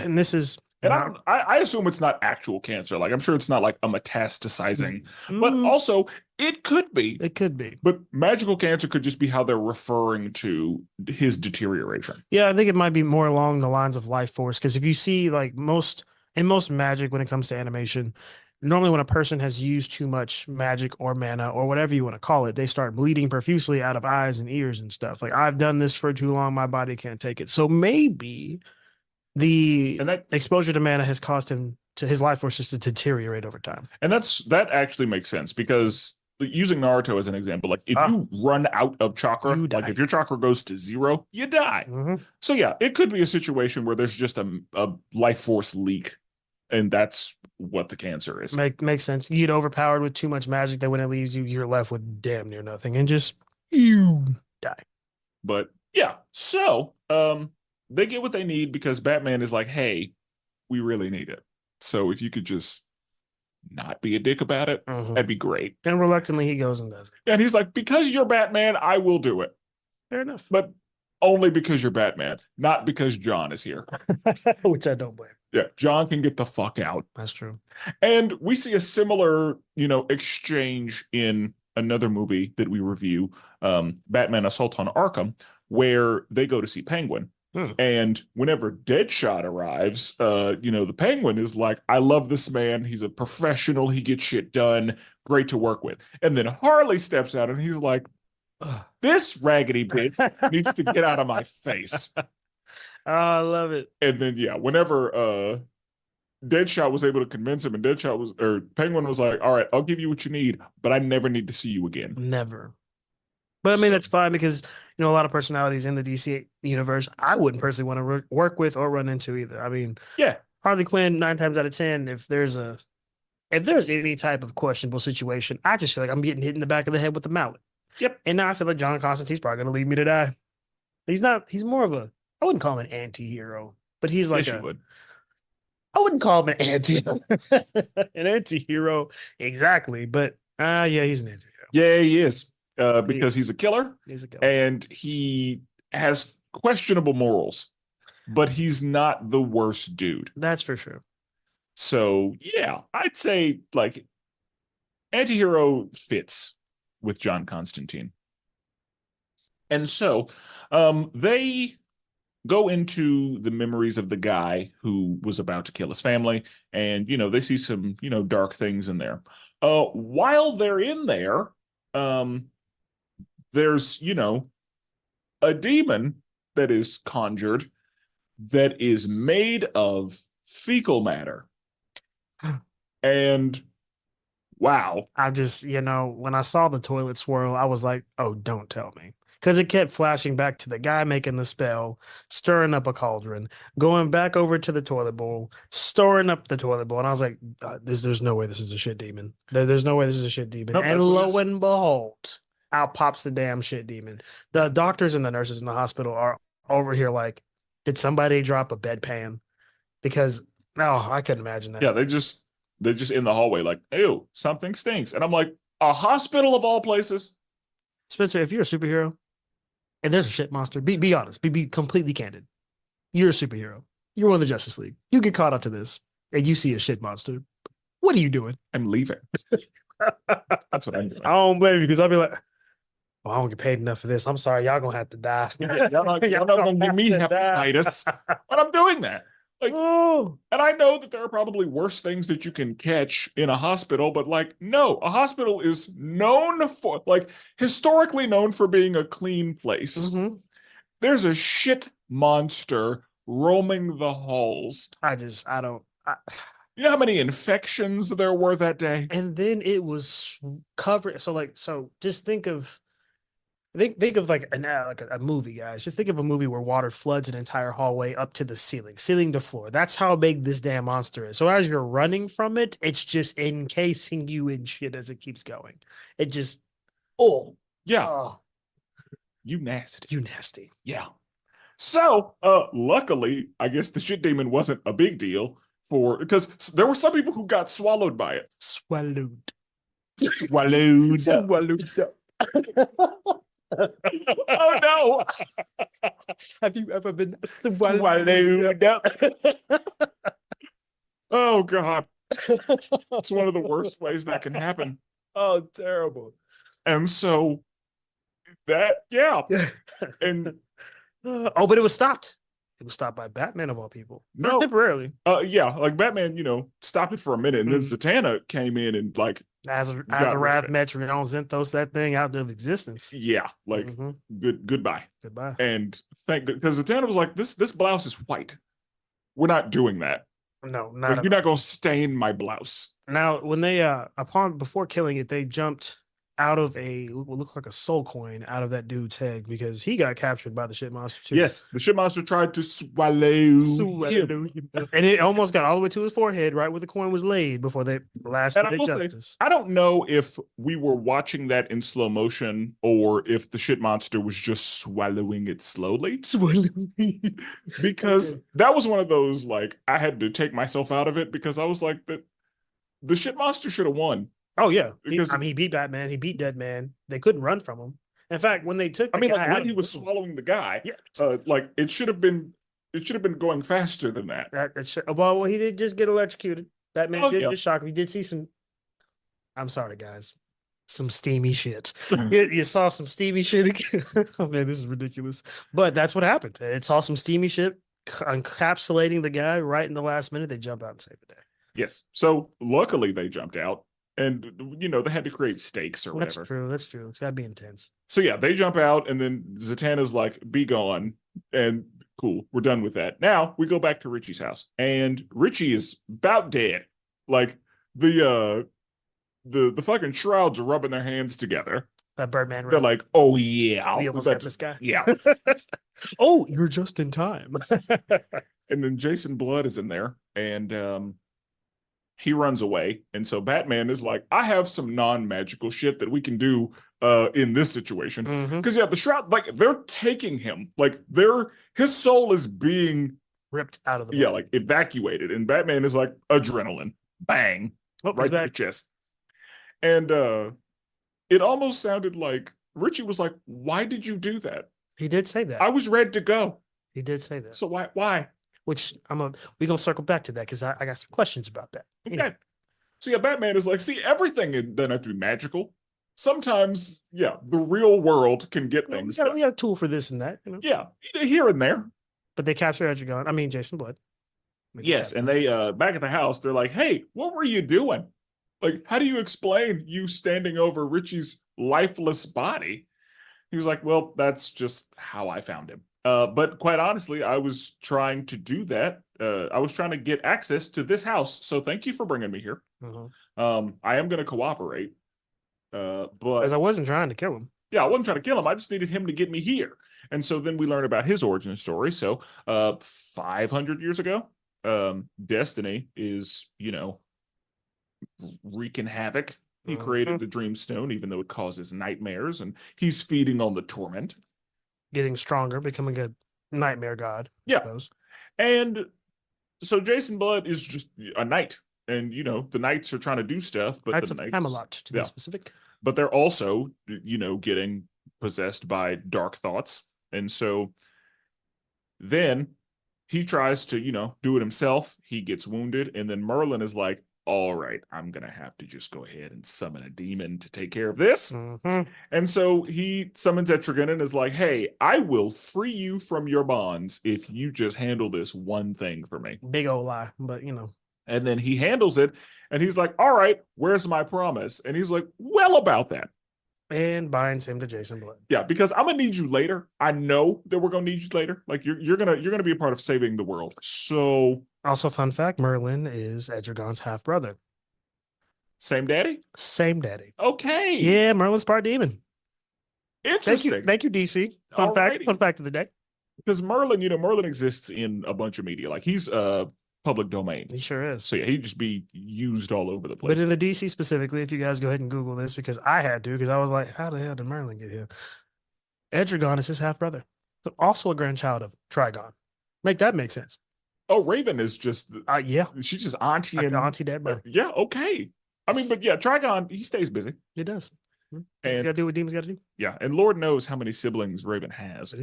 this is And not, I assume it's not actual cancer. Like, I'm sure it's not like a metastasizing, but mm, also it could be. it could be. But magical cancer could just be how they're referring to his deterioration. Yeah, I think it might be more along the lines of life force. Because if you see like most magic when it comes to animation, normally when a person has used too much magic or mana or whatever you want to call it, they start bleeding profusely out of eyes and ears and stuff. Like I've done this for too long, my body can't take it. So maybe the And that exposure to mana has caused him to his life force just to deteriorate over time. and that actually makes sense because using Naruto as an example, like if you run out of chakra, You like die. if your chakra goes to 0, you die. Mhm. So yeah, it could be a situation where there's just a life force leak, and that's what the cancer is. Makes sense. You get overpowered with too much magic that when it leaves you, you're left with damn near nothing and just you die. But yeah, so they get what they need because Batman is like, hey, we really need it. So if you could just not be a dick about it, that'd be great. And reluctantly, he goes and does it. And he's like, because you're Batman, I will do it. Fair enough. But only because you're Batman, not because John is here. Which I don't blame. Yeah, John can get the fuck out. That's true. And we see a similar, exchange in another movie that we review, Batman Assault on Arkham, where they go to see Penguin. And whenever Deadshot arrives, the Penguin is like, I love this man. He's a professional. He gets shit done. Great to work with. And then Harley steps out and he's like, this raggedy bitch needs to get out of my face. Oh, I love it. And then, yeah, whenever Deadshot was able to convince him, and Penguin was like, all right, I'll give you what you need, but I never need to see you again. Never. But I mean, that's fine because, a lot of personalities in the DC universe, I wouldn't personally want to work with or run into either. I mean, yeah, Harley Quinn, 9 times out of 10, if there's any type of questionable situation, I just feel like I'm getting hit in the back of the head with a mallet. Yep. And now I feel like John Constantine's probably going to leave me to die. He's more of I wouldn't call him an anti-hero, but he's like yes, you would. I wouldn't call him an an anti-hero exactly, but yeah, he's an anti-hero. Yeah, he is. Because he's a killer. He's a killer. And he has questionable morals, but he's not the worst dude. That's for sure. So yeah, I'd say like anti-hero fits with John Constantine. And so they go into the memories of the guy who was about to kill his family, and they see some dark things in there. While they're in there, there's a demon that is conjured that is made of fecal matter. And wow. I just, when I saw the toilet swirl, I was like, oh, don't tell me. Because it kept flashing back to the guy making the spell, stirring up a cauldron, going back over to the toilet bowl, stirring up the toilet bowl. And I was like, there's no way this is a shit demon. There's no way this is a shit demon. Nope, and lo and behold, out pops the damn shit demon. The doctors and the nurses in the hospital are over here like, did somebody drop a bedpan? Because, I couldn't imagine that. Yeah, they're just in the hallway like, ew, something stinks. And I'm like, a hospital of all places? Spencer, if you're a superhero and there's a shit monster, be honest, be completely candid. You're a superhero. You're on the Justice League. You get caught up to this and you see a shit monster. What are you doing? I'm leaving. That's what I'm doing. I don't blame you because I'll be like, I don't get paid enough for this. I'm sorry. Y'all gonna have to die. Y'all not gonna give me hepatitis. But I'm doing that. Like, and I know that there are probably worse things that you can catch in a hospital, but no, a hospital is known for, historically known for being a clean place. Mm-hmm. There's a shit monster roaming the halls. I don't. You know how many infections there were that day? And then it was covered. So just think of Think of like a movie, guys. Just think of a movie where water floods an entire hallway up to the ceiling to floor. That's how big this damn monster is. So as you're running from it, it's just encasing you in shit as it keeps going. It just, oh, Yeah, oh, you nasty. you nasty. Yeah. So, luckily, I guess the shit demon wasn't a big deal because there were some people who got swallowed by it. Swallowed. Swallowed. Swallowed. Oh no. Have you ever been Swallowed up. Oh god. It's one of the worst ways that can happen. Oh, terrible. And so yeah. And oh, but it was stopped. It was stopped by Batman of all people. No. Temporarily. Yeah, like Batman, stopped it for a minute, and then Mhm. Zatanna came in and like As got rid of Wrath it. Metreon Zenthos that thing out of existence. Yeah, like Mhm. goodbye. Goodbye. And thank because Zatanna was like, this blouse is white. We're not doing that. No, Like, not you're not gonna stain my blouse. now. When they before killing it, they jumped out of what looks like a soul coin out of that dude's head because he got captured by the shit monster too. Yes, the shit monster tried to swallow him. And it almost got all the way to his forehead, right where the coin was laid before they blasted And I it will say, justice. I don't know if we were watching that in slow motion or if the shit monster was just swallowing it slowly. Because that was one of those, like, I had to take myself out of it because I was like, the shit monster should have won. Oh yeah, Because he beat Batman. He beat Deadman. They couldn't run from him. In fact, when they took, I mean, like when he was swallowing the guy, like it should have been going faster than that. Well, he did just get electrocuted. Batman did yeah. just shock him. You did see some. I'm sorry, guys. Some steamy shit. You saw some steamy shit. Oh man, this is ridiculous. But that's what happened. It saw some steamy shit encapsulating the guy right in the last minute. They jump out and save the day. Yes. So luckily they jumped out, and they had to create stakes or whatever. That's true. That's true. It's got to be intense. So yeah, they jump out, and then Zatanna's like, "Be gone," and cool, we're done with that. Now we go back to Richie's house, and Richie is about dead. Like the fucking shrouds are rubbing their hands together. That Birdman. They're like, "Oh yeah, we almost got this guy." Yeah. Oh, you're just in time. And then Jason Blood is in there, and he runs away. And so Batman is like, I have some non-magical shit that we can do in this situation. Because yeah, the shroud, like they're taking him, like his soul is being ripped out of the body. like evacuated. And Batman is like, adrenaline, bang, right to the chest. And it almost sounded like Richie was like, why did you do that? He did say that. I was ready to go. He did say that. So why? Which we're gonna circle back to that because I got some questions about that. Okay. So yeah, Batman is like, see, everything doesn't have to be magical. Sometimes, yeah, the real world can get things. We got a tool for this and that. Yeah, here and there. But they capture Jason Blood. Yes, and they back at the house, they're like, hey, what were you doing? Like, how do you explain you standing over Richie's lifeless body? He was like, well, that's just how I found him. But quite honestly, I was trying to do that. I was trying to get access to this house. So thank you for bringing me here. I am going to cooperate. But because I wasn't trying to kill him. Yeah, I wasn't trying to kill him. I just needed him to get me here. And so then we learn about his origin story. So 500 years ago, Destiny is, wreaking havoc. He created the Dreamstone, even though it causes nightmares, and he's feeding on the torment. Getting stronger, becoming a nightmare god, I suppose. And so Jason Blood is just a knight. And, the knights are trying to do stuff. But Knights of Camelot, to be specific. But they're also, getting possessed by dark thoughts. And so then he tries to, do it himself. He gets wounded. And then Merlin is like, all right, I'm going to have to just go ahead and summon a demon to take care of this. And so he summons Etrigan and is like, hey, I will free you from your bonds if you just handle this one thing for me. Big old lie, but And then he handles it and he's like, all right, where's my promise? And he's like, well, about that. And binds him to Jason Blood. Yeah, because I'm gonna need you later. I know that we're gonna need you later. Like you're gonna be a part of saving the world. So also, fun fact: Merlin is Edragon's half brother. Same daddy. Same daddy. Okay. Yeah, Merlin's part demon. Interesting. Thank you, DC. Fun fact of the day. Because Merlin, Merlin exists in a bunch of media. Like he's public domain. He sure is. So yeah, he'd just be used all over the place. But in the DC specifically, if you guys go ahead and Google this, because I had to, because I was like, how the hell did Merlin get here? Edragon is his half brother, but also a grandchild of Trigon. Make that make sense. Oh, Raven is just yeah. She's just auntie and auntie dad buddy. Yeah, okay. I mean, but yeah, Trigon, he stays busy. He does. And got to do what demons got to do. Yeah, and Lord knows how many siblings Raven has.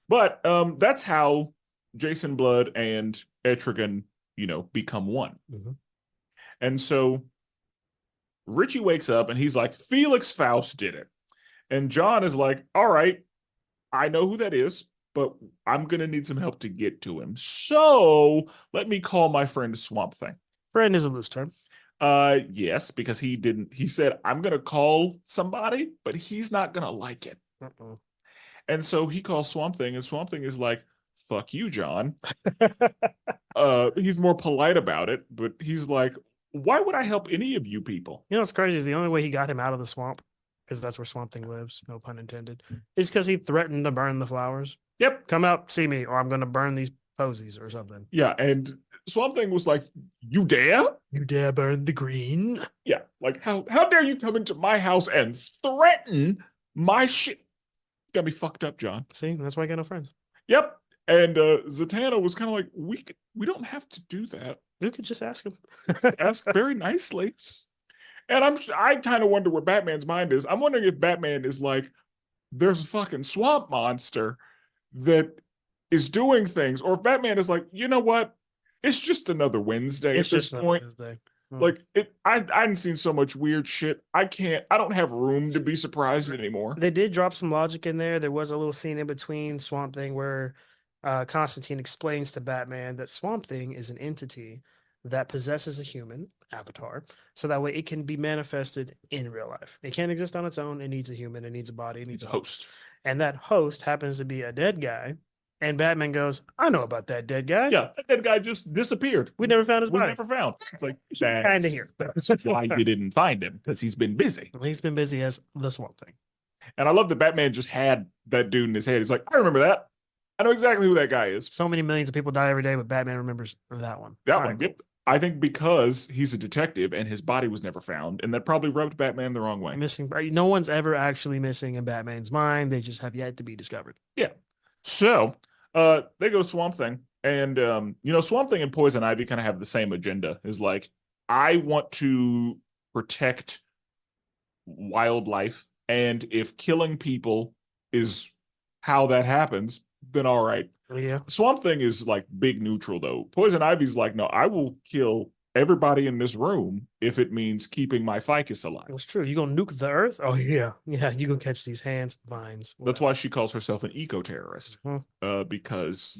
But that's how Jason Blood and Etrigan, become one. Mm-hmm. And so Richie wakes up and he's like, Felix Faust did it. And John is like, all right, I know who that is, but I'm going to need some help to get to him. So let me call my friend Swamp Thing. Friend is a loose term. Yes, because he said, I'm going to call somebody, but he's not going to like it. Uh-uh. And so he calls Swamp Thing, and Swamp Thing is like, fuck you, John. He's more polite about it, but he's like, why would I help any of you people? You know what's crazy is the only way he got him out of the swamp, because that's where Swamp Thing lives, no pun intended, is because he threatened to burn the flowers. Yep. Come out, see me, or I'm going to burn these posies or something. Yeah, and Swamp Thing was like, you dare? You dare burn the green? Yeah, like, how dare you come into my house and threaten my shit? Got me fucked up, John. See, that's why I got no friends. Yep. And Zatanna was kind of like, we don't have to do that. You could just ask him. Ask very nicely. And I kind of wonder where Batman's mind is. I'm wondering if Batman is like, there's a fucking swamp monster that is doing things, or if Batman is like, you know what? It's just another Wednesday at this point. Like I hadn't seen so much weird shit. I don't have room to be surprised anymore. They did drop some logic in there. There was a little scene in between Swamp Thing where Constantine explains to Batman that Swamp Thing is an entity that possesses a human avatar, so that way it can be manifested in real life. It can't exist on its own. It needs a human. It needs a body. It needs a host. And that host happens to be a dead guy. And Batman goes, I know about that dead guy. Yeah, that dead guy just disappeared. We never found his body. Never found. It's like, kind of here. That's why you didn't find him, because he's been busy. He's been busy as the Swamp Thing. And I love that Batman just had that dude in his head. He's like, I remember that. I know exactly who that guy is. So many millions of people die every day, but Batman remembers that one. That one. Yep. I think because he's a detective and his body was never found, and that probably rubbed Batman the wrong way. Missing. No one's ever actually missing in Batman's mind. They just have yet to be discovered. Yeah. So they go to Swamp Thing, and Swamp Thing and Poison Ivy kind of have the same agenda. Is like, I want to protect wildlife, and if killing people is how that happens, then all right. Yeah. Swamp Thing is like big neutral though. Poison Ivy's like, no, I will kill everybody in this room if it means keeping my ficus alive. It's true. You gonna nuke the earth? Oh yeah. Yeah, you gonna catch these vines. That's why she calls herself an eco-terrorist. Because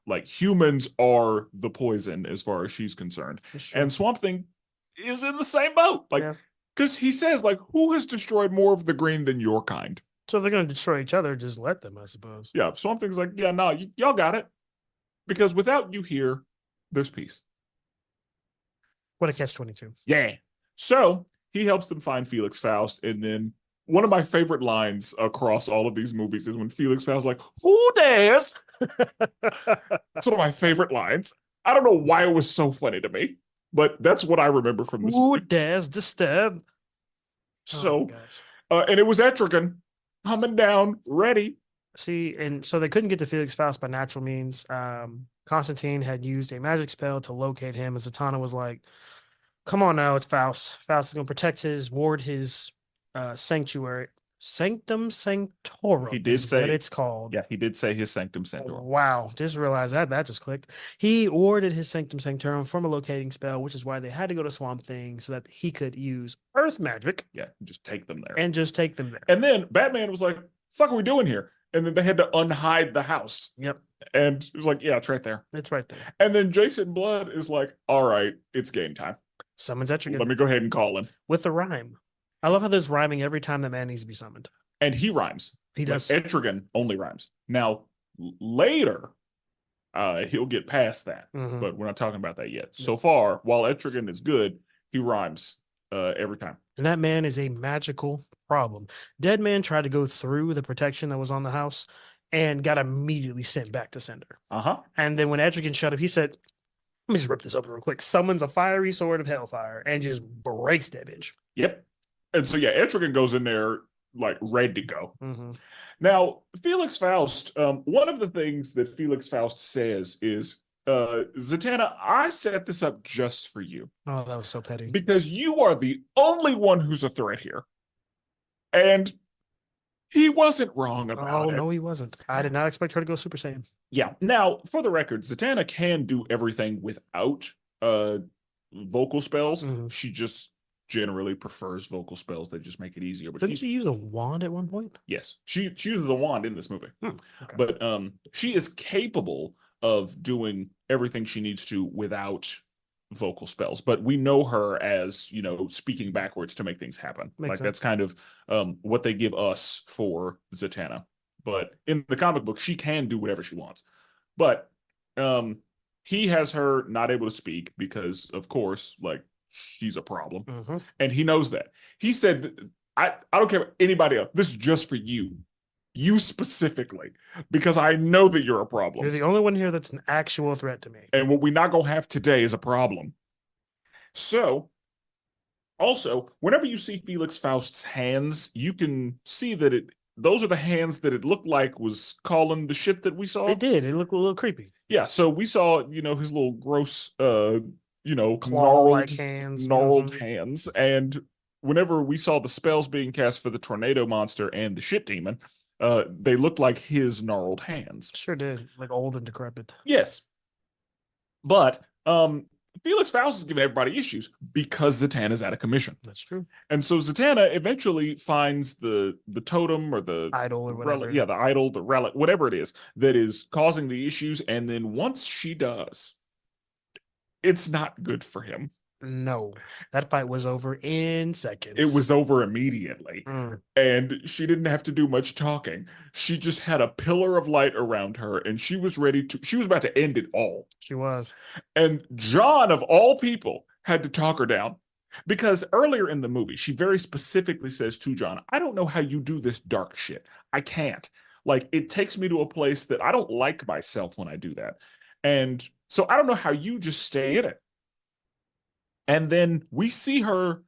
like humans are the poison as far as she's concerned. And Swamp Thing is in the same boat. Like, because he says, like, who has destroyed more of the green than your kind? So if they're going to destroy each other, just let them, I suppose. Yeah, Swamp Thing's like, yeah, no, y'all got it. Because without you here, there's peace. What a catch-22. Yeah. So he helps them find Felix Faust. And then one of my favorite lines across all of these movies is when Felix Faust's like, who dares? That's one of my favorite lines. I don't know why it was so funny to me, but that's what I remember from this movie. Who dares disturb? So, and it was Etrigan coming down, ready. See, and so they couldn't get to Felix Faust by natural means. Constantine had used a magic spell to locate him, as Zatanna was like, come on now, it's Faust. Faust is going to protect ward his sanctuary. Sanctum Sanctorum. He did say what it's called. Yeah, he did say his Sanctum Sanctorum. Wow, just realized that just clicked. He warded his Sanctum Sanctorum from a locating spell, which is why they had to go to Swamp Thing so that he could use Earth magic. Yeah, just take them there. And then Batman was like, "Fuck, are we doing here?" And then they had to unhide the house. Yep. And it was like, "Yeah, it's right there. It's right there." And then Jason Blood is like, "All right, it's game time. Summons Etrigan. Let me go ahead and call him with the rhyme." I love how there's rhyming every time that man needs to be summoned. And he rhymes. He does. Like Etrigan only rhymes. Now, later, he'll get past that. But we're not talking about that yet. So far, while Etrigan is good, he rhymes every time. And that man is a magical problem. Dead Man tried to go through the protection that was on the house and got immediately sent back to Cinder. And then when Etrigan showed up, he said, let me just rip this open real quick. Summons a fiery sword of hellfire and just breaks that bitch. Yep. And so, yeah, Etrigan goes in there like ready to go. Mm-hmm. Now, Felix Faust, one of the things that Felix Faust says is, Zatanna, I set this up just for you. Oh, that was so petty. Because you are the only one who's a threat here. And he wasn't wrong about it. Oh, no, he wasn't. I did not expect her to go Super Saiyan. Yeah. Now, for the record, Zatanna can do everything without vocal spells. Mhm. She just generally prefers vocal spells that just make it easier. But Didn't she use a wand at one point? Yes. She uses a wand in this movie. Okay. But she is capable of doing everything she needs to without vocal spells, but we know her as, you know, speaking backwards to make things happen. Makes sense. That's kind of what they give us for Zatanna. But in the comic book, she can do whatever she wants. But he has her not able to speak because, of course, like, she's a problem. Mm-hmm. And he knows that. He said, I don't care about anybody else. This is just for you. You specifically, because I know that you're a problem. You're the only one here that's an actual threat to me. And what we're not going to have today is a problem. So, also, whenever you see Felix Faust's hands, you can see that those are the hands that it looked like was calling the shit that we saw. It did. It looked a little creepy. Yeah, so we saw, you know, his little gross, claw-like hands. gnarled hands. And whenever we saw the spells being cast for the tornado monster and the shit demon, they looked like his gnarled hands. Sure did. Like old and decrepit. Yes. But Felix Faust is giving everybody issues because Zatanna's out of commission. That's true. And so Zatanna eventually finds the totem or the idol or whatever. Relic, the idol, the relic, whatever it is that is causing the issues. And then once she does, it's not good for him. No, that fight was over in seconds. It was over immediately. Mm. And she didn't have to do much talking. She just had a pillar of light around her and she was about to end it all. She was. And John, of all people, had to talk her down. Because earlier in the movie, she very specifically says to John, I don't know how you do this dark shit. I can't. Like, it takes me to a place that I don't like myself when I do that. And so I don't know how you just stay in it. And then we see her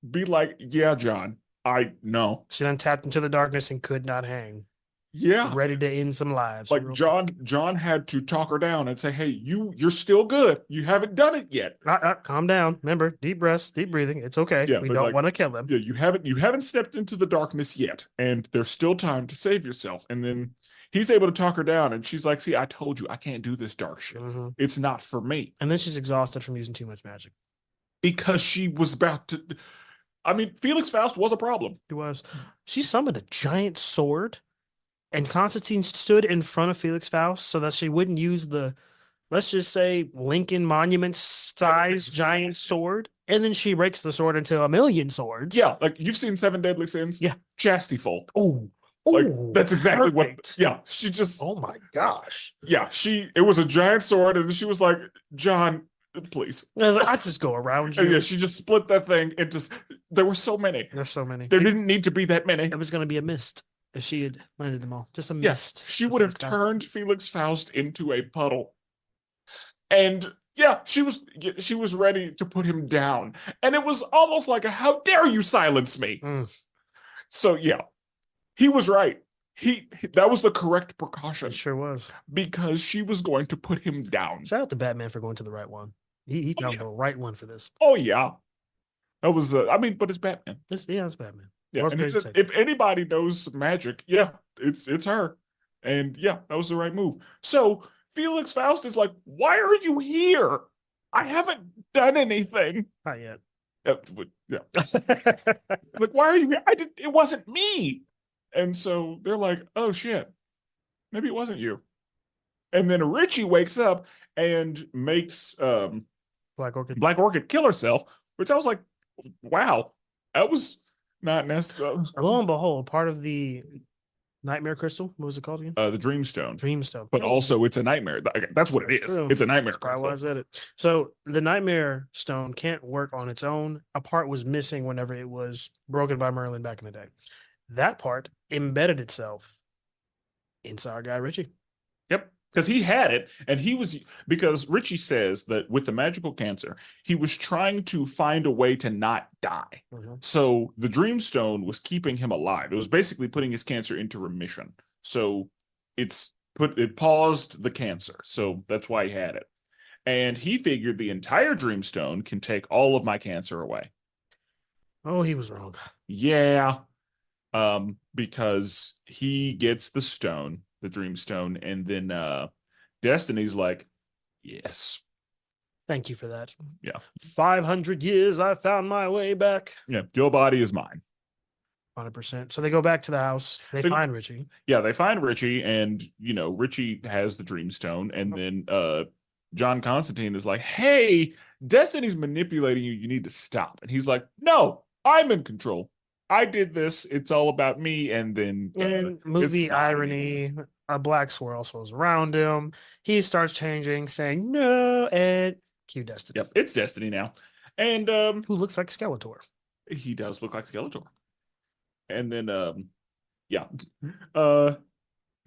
be like, yeah, John, I know. She done tapped into the darkness and could not hang. Yeah. Ready to end some lives. Like John had to talk her down and say, hey, you're still good. You haven't done it yet. Calm down. Remember, deep breaths, deep breathing. It's okay. Yeah, we don't want to kill him. Yeah, you haven't stepped into the darkness yet. And there's still time to save yourself. And then he's able to talk her down. And she's like, see, I told you I can't do this dark shit. Mm-hmm. It's not for me. And then she's exhausted from using too much magic. Because she was about to... I mean, Felix Faust was a problem. He was. She summoned a giant sword, and Constantine stood in front of Felix Faust so that she wouldn't use the, let's just say, Lincoln Monument-sized giant sword. And then she breaks the sword into a million swords. Yeah, like you've seen Seven Deadly Sins. Yeah. Chastity Fold. Oh. Like, that's exactly perfect. What... Yeah, she just... Oh, my gosh. Yeah, it was a giant sword, and she was like, John... Please. I just go around you. And yeah, she just split that thing into... There were so many. There's so many. There didn't need to be that many. It was going to be a mist if she had landed them all. Just a mist. Yes, she would have turned Felix Faust into a puddle. And yeah, she was ready to put him down. And it was almost like how dare you silence me? Mm. So yeah, he was right. That was the correct precaution. It sure was. Because she was going to put him down. Shout out to Batman for going to the right one. He found the right one for this. Oh, yeah. That was, but it's Batman. It's Batman. Yeah, and he said, if anybody knows magic, yeah, it's her. And yeah, that was the right move. So Felix Faust is like, why are you here? I haven't done anything. Not yet. Yeah. Like, why are you here? It wasn't me. And so they're like, oh shit, maybe it wasn't you. And then Richie wakes up and makes Black Orchid kill herself, which I was like, wow, that was not necessary. Lo and behold, part of the Nightmare Crystal. What was it called again? The Dreamstone. Dreamstone. But also, it's a nightmare. That's what it is. True. It's a nightmare. That's probably why I said it. So the Nightmare Stone can't work on its own. A part was missing whenever it was broken by Merlin back in the day. That part embedded itself inside our guy Richie. Yep. Because he had it, and because Richie says that with the magical cancer, he was trying to find a way to not die. Mm-hmm. So the Dreamstone was keeping him alive. It was basically putting his cancer into remission. So it paused the cancer. So that's why he had it. And he figured the entire Dreamstone can take all of my cancer away. Oh, he was wrong. Yeah. Because he gets the stone, the Dreamstone, and then Destiny's like, yes. Thank you for that. Yeah. 500 years, I found my way back. Yeah, your body is mine. 100%. So they go back to the house. They find Richie. Yeah, they find Richie, and Richie has the Dreamstone, and then John Constantine is like, hey, Destiny's manipulating you. You need to stop. And he's like, no, I'm in control. I did this. It's all about me. And then movie irony, a black swirl swirls around him. He starts changing, saying no, and cue Destiny. Yep, it's Destiny now. And who looks like Skeletor. He does look like Skeletor. And then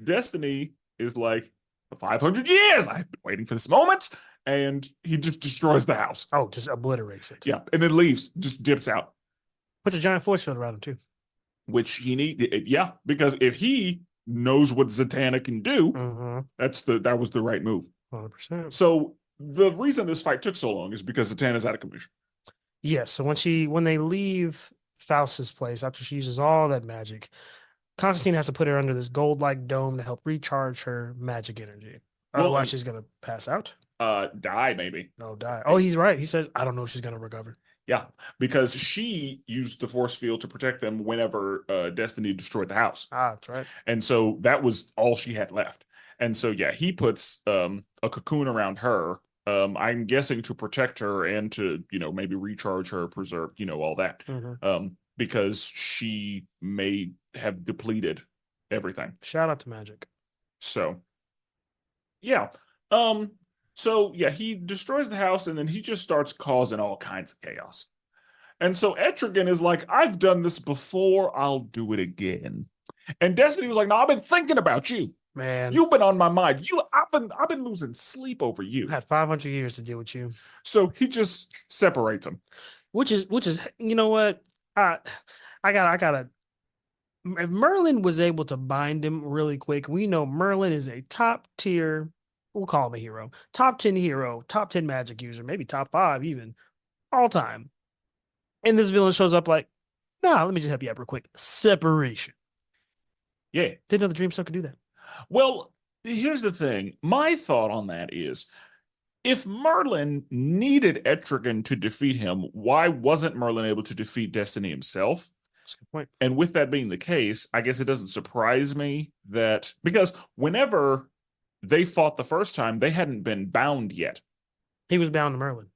Destiny is like, 500 years I've been waiting for this moment, and he just destroys the house. Oh, just obliterates it. Yeah, and then leaves, just dips out. Puts a giant force field around him too, which he because if he knows what Zatanna can do, that was the right move. 100%. So the reason this fight took so long is because Zatanna's out of commission. Yes. So when they leave Faust's place after she uses all that magic, Constantine has to put her under this gold-like dome to help recharge her magic energy. Otherwise, she's gonna pass out. Die maybe. No, die. Oh, he's right. He says, I don't know if she's gonna recover. Yeah, because she used the force field to protect them whenever Destiny destroyed the house. That's right. And so that was all she had left. And so, yeah, he puts a cocoon around her, I'm guessing to protect her and to, maybe recharge her, preserve, all that. Because she may have depleted everything. Shout out to magic. So, yeah. So, yeah, he destroys the house, and then he just starts causing all kinds of chaos. And so Etrigan is like, I've done this before, I'll do it again. And Destiny was like, no, I've been thinking about you. Man. You've been on my mind. I've been losing sleep over you. I had 500 years to deal with you. So he just separates them. Which is, you know what? I gotta. If Merlin was able to bind him really quick, we know Merlin is a top tier. We'll call him a hero. Top 10 hero, top 10 magic user, maybe top 5 even, all time. And this villain shows up like, nah, let me just help you out real quick. Separation. Yeah. Didn't know the Dreamstone could do that. Well, here's the thing. My thought on that is, if Merlin needed Etrigan to defeat him, why wasn't Merlin able to defeat Destiny himself? That's a good point. And with that being the case, I guess it doesn't surprise me that, because whenever they fought the first time, they hadn't been bound yet. He was bound to Merlin.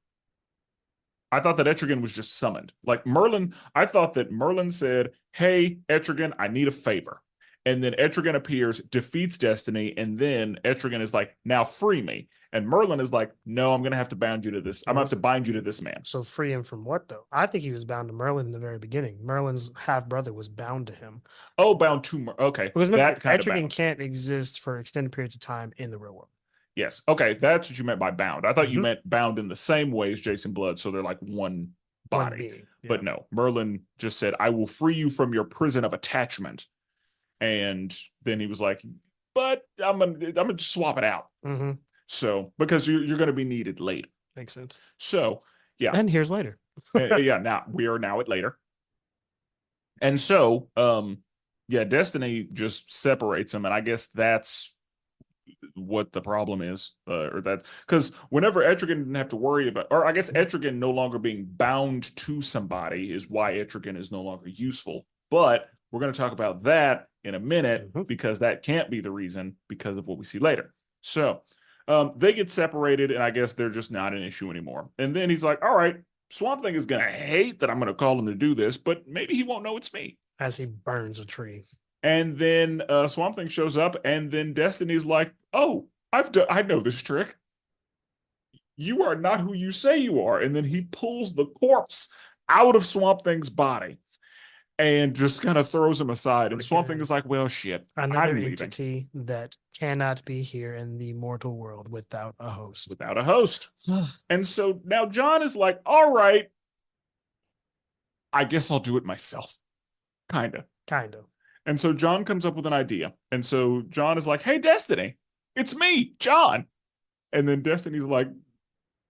I thought that Etrigan was just summoned. Like Merlin, I thought that Merlin said, hey, Etrigan, I need a favor. And then Etrigan appears, defeats Destiny, and then Etrigan is like, now free me. And Merlin is like, no, I'm going to have to bind you to this. I'm going to have to bind you to this man. So free him from what, though? I think he was bound to Merlin in the very beginning. Merlin's half-brother was bound to him. Oh, bound to Merlin. Okay. Because Etrigan can't exist for extended periods of time in the real world. Yes. Okay. That's what you meant by bound. I thought you meant bound in the same way as Jason Blood. So they're like one body. Being, yeah. But no, Merlin just said, I will free you from your prison of attachment. And then he was like, but I'm gonna just swap it out. So because you're going to be needed later. Makes sense. So yeah. And here's later. Yeah. Now we are now at later. And so yeah, Destiny just separates them, and I guess that's what the problem is, or that because whenever Etrigan didn't have to worry about, or I guess Etrigan no longer being bound to somebody is why Etrigan is no longer useful. But we're going to talk about that in a minute because that can't be the reason because of what we see later. So they get separated, and I guess they're just not an issue anymore. And then he's like, all right, Swamp Thing is going to hate that I'm going to call him to do this, but maybe he won't know it's me. As he burns a tree. And then Swamp Thing shows up, and then Destiny's like, "Oh, I know this trick. You are not who you say you are." And then he pulls the corpse out of Swamp Thing's body and just kind of throws him aside. And Swamp Thing is like, "Well, shit, Another I'm leaving entity that cannot be here in the mortal world without a host. without a host." And so now John is like, "All right, I guess I'll do it myself." Kind of. Kind of. And so John comes up with an idea. And so John is like, "Hey, Destiny, it's me, John." And then Destiny's like,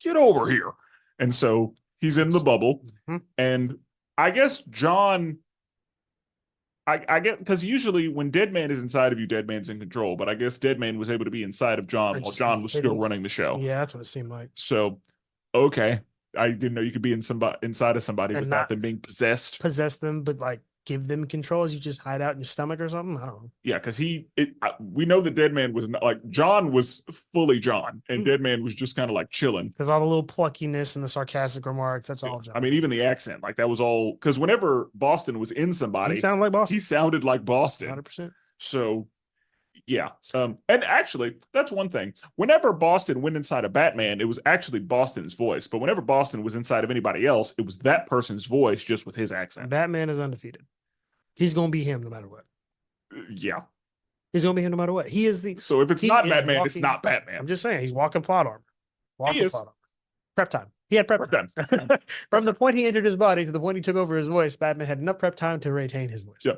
"Get over here." And so he's in the bubble. And I guess John, I get, because usually when Deadman is inside of you, Deadman's in control. But I guess Deadman was able to be inside of John while John was still running the show. Yeah, that's what it seemed like. So, okay. I didn't know you could be inside of somebody And without them being possessed. Possess them, but like give them control as you just hide out in your stomach or something. I don't know. Yeah, because we know that Deadman was not like, John was fully John, and Deadman was just kind of like chilling. Because all the little pluckiness and the sarcastic remarks, that's all John. I mean, even the accent, like that was all, because whenever Boston was in somebody, he sounded like Boston. He sounded like Boston. 100%. So yeah. And actually, that's one thing. Whenever Boston went inside of Batman, it was actually Boston's voice. But whenever Boston was inside of anybody else, it was that person's voice, just with his accent. Batman is undefeated. He's gonna be him no matter what. Yeah. He's gonna be him no matter what. He is the. So if it's not Batman, it's not Batman. I'm just saying, he's walking plot armor. Walking plot armor. Prep time. He had prep time. From the point he entered his body to the point he took over his voice, Batman had enough prep time to retain his voice. Yeah.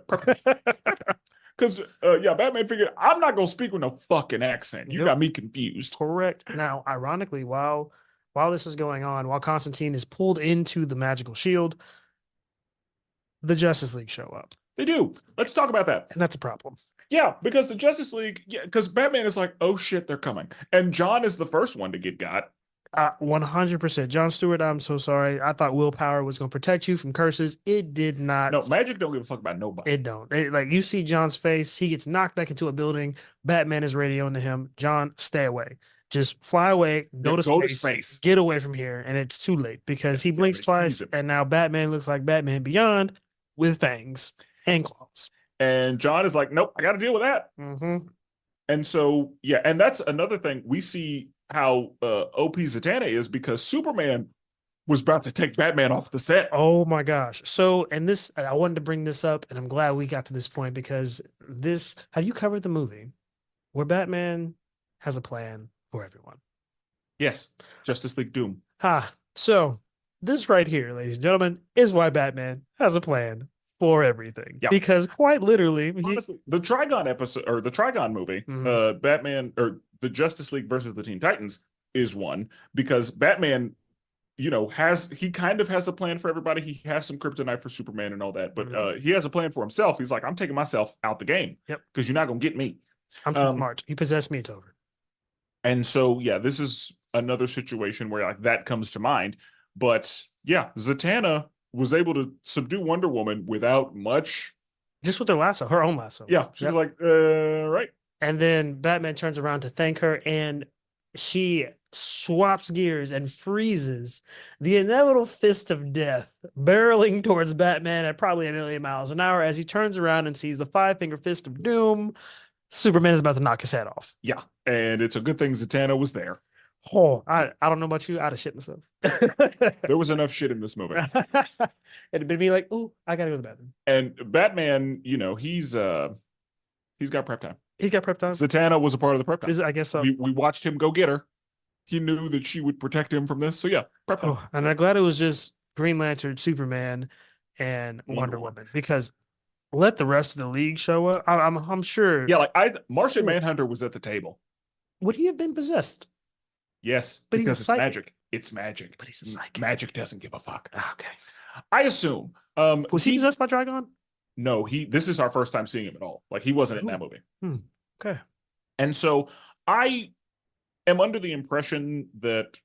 Because, Batman figured, I'm not going to speak with no fucking accent. You got me confused. Correct. Now, ironically, while this is going on, while Constantine is pulled into the magical shield, the Justice League show up. They do. Let's talk about that. And that's a problem. Yeah, because the Justice League, because Batman is like, oh shit, they're coming. And John is the first one to get got. 100%. John Stewart, I'm so sorry. I thought willpower was going to protect you from curses. It did not. No, magic don't give a fuck about nobody. It don't. Like, you see John's face. He gets knocked back into a building. Batman is radioing to him. John, stay away. Just fly away. Go to space. Get away from here. And it's too late because he blinks twice. And now Batman looks like Batman Beyond with fangs and claws. And John is like, nope, I got to deal with that. And so, yeah, and that's another thing. We see how OP Zatanna is because Superman was about to take Batman off the set. Oh my gosh. So, and this, I wanted to bring this up, and I'm glad we got to this point because have you covered the movie where Batman has a plan for everyone? Yes. Justice League Doom. So this right here, ladies and gentlemen, is why Batman has a plan for everything. Yeah. Because quite literally, honestly, the Trigon episode or the Trigon movie, Batman or the Justice League versus the Teen Titans is one because Batman, he kind of has a plan for everybody. He has some kryptonite for Superman and all that, but he has a plan for himself. He's like, I'm taking myself out the game. Yep. Because you're not gonna get me. I'm too smart. You possess me, it's over. And so, yeah, this is another situation where like that comes to mind. But yeah, Zatanna was able to subdue Wonder Woman without much. Just with her lasso, her own lasso. Yeah. She was like, right. And then Batman turns around to thank her, and she swaps gears and freezes the inevitable fist of death barreling towards Batman at probably 1,000,000 miles an hour as he turns around and sees the 5-finger fist of doom. Superman is about to knock his head off. Yeah. And it's a good thing Zatanna was there. Oh, I don't know about you. I'd have shit myself. There was enough shit in this movie. It'd be like, oh, I gotta go to the bathroom. And Batman, he's got prep time. He's got prep time. Zatanna was a part of the prep time. I guess so. We watched him go get her. He knew that she would protect him from this. So yeah, prep time. Oh, and I'm glad it was just Green Lantern, Superman, and Wonder Woman because let the rest of the league show up. I'm sure. Yeah, like Martian Manhunter was at the table. Would he have been possessed? Yes, but because it's magic. It's magic. But he's a psychic. Magic doesn't give a fuck. Okay. I assume. Was he possessed by Trigon? No, this is our first time seeing him at all. Like he wasn't in that movie. Okay. And so I am under the impression that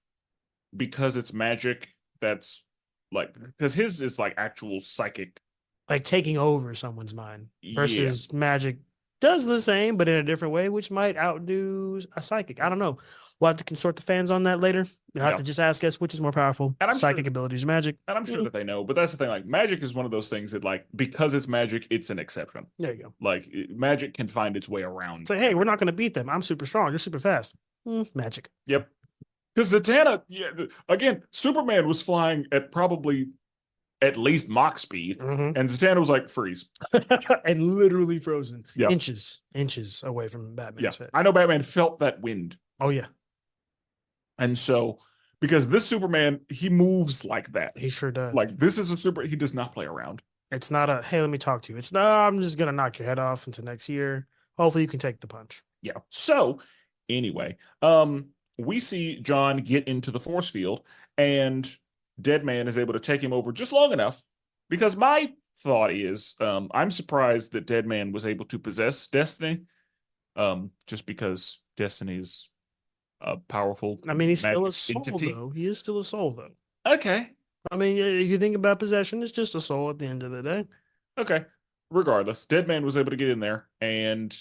because it's magic, that's like because his is like actual psychic. Like taking over someone's mind versus magic does the same, but in a different way, which might outdo a psychic. I don't know. We'll have to consort the fans on that later. You'll have to just ask us which is more powerful, And I'm psychic sure, abilities or magic. and I'm sure that they know, but that's the thing. Like magic is one of those things that, like, because it's magic, it's an exception. There you go. Like magic can find its way around. Say, hey, we're not going to beat them. I'm super strong. You're super fast. Magic. Yep. Because Zatanna, again, Superman was flying at probably at least Mach speed, and Zatanna was like, freeze. And literally frozen. Yep. Inches away from Batman's head. I know Batman felt that wind. Oh, yeah. And so, because this Superman, he moves like that. He sure does. Like, this is he does not play around. It's not a, hey, let me talk to you. It's, no, I'm just going to knock your head off into next year. Hopefully you can take the punch. Yeah. So, anyway, we see John get into the force field, and Deadman is able to take him over just long enough, because my thought is, I'm surprised that Deadman was able to possess Destiny, just because Destiny is a powerful, I mean, he's still a soul, entity. though. He is still a soul, though. Okay. I mean, if you think about possession, it's just a soul at the end of the day. Okay. Regardless, Deadman was able to get in there, and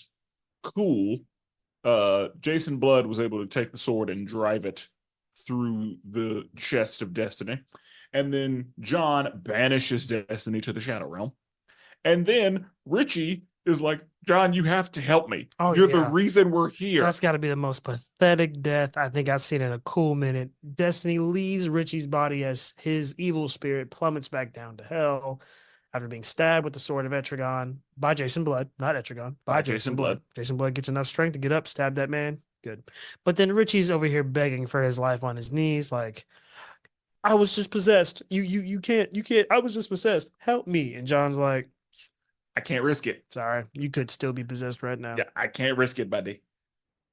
cool. Jason Blood was able to take the sword and drive it through the chest of Destiny. And then John banishes Destiny to the Shadow Realm. And then Richie is like, John, you have to help me. Oh, You're the reason we're here. That's got to be the most pathetic death I think I've seen in a cool minute. Destiny leaves Richie's body as his evil spirit plummets back down to hell after being stabbed with the sword of Etrigan by Jason Blood, not Etrigan, by Jason Blood. Jason Blood gets enough strength to get up, stab that man. Good. But then Richie's over here begging for his life on his knees, like, I was just possessed. You can't. I was just possessed. Help me. And John's like, I can't risk it. Sorry, you could still be possessed right now. Yeah, I can't risk it, buddy.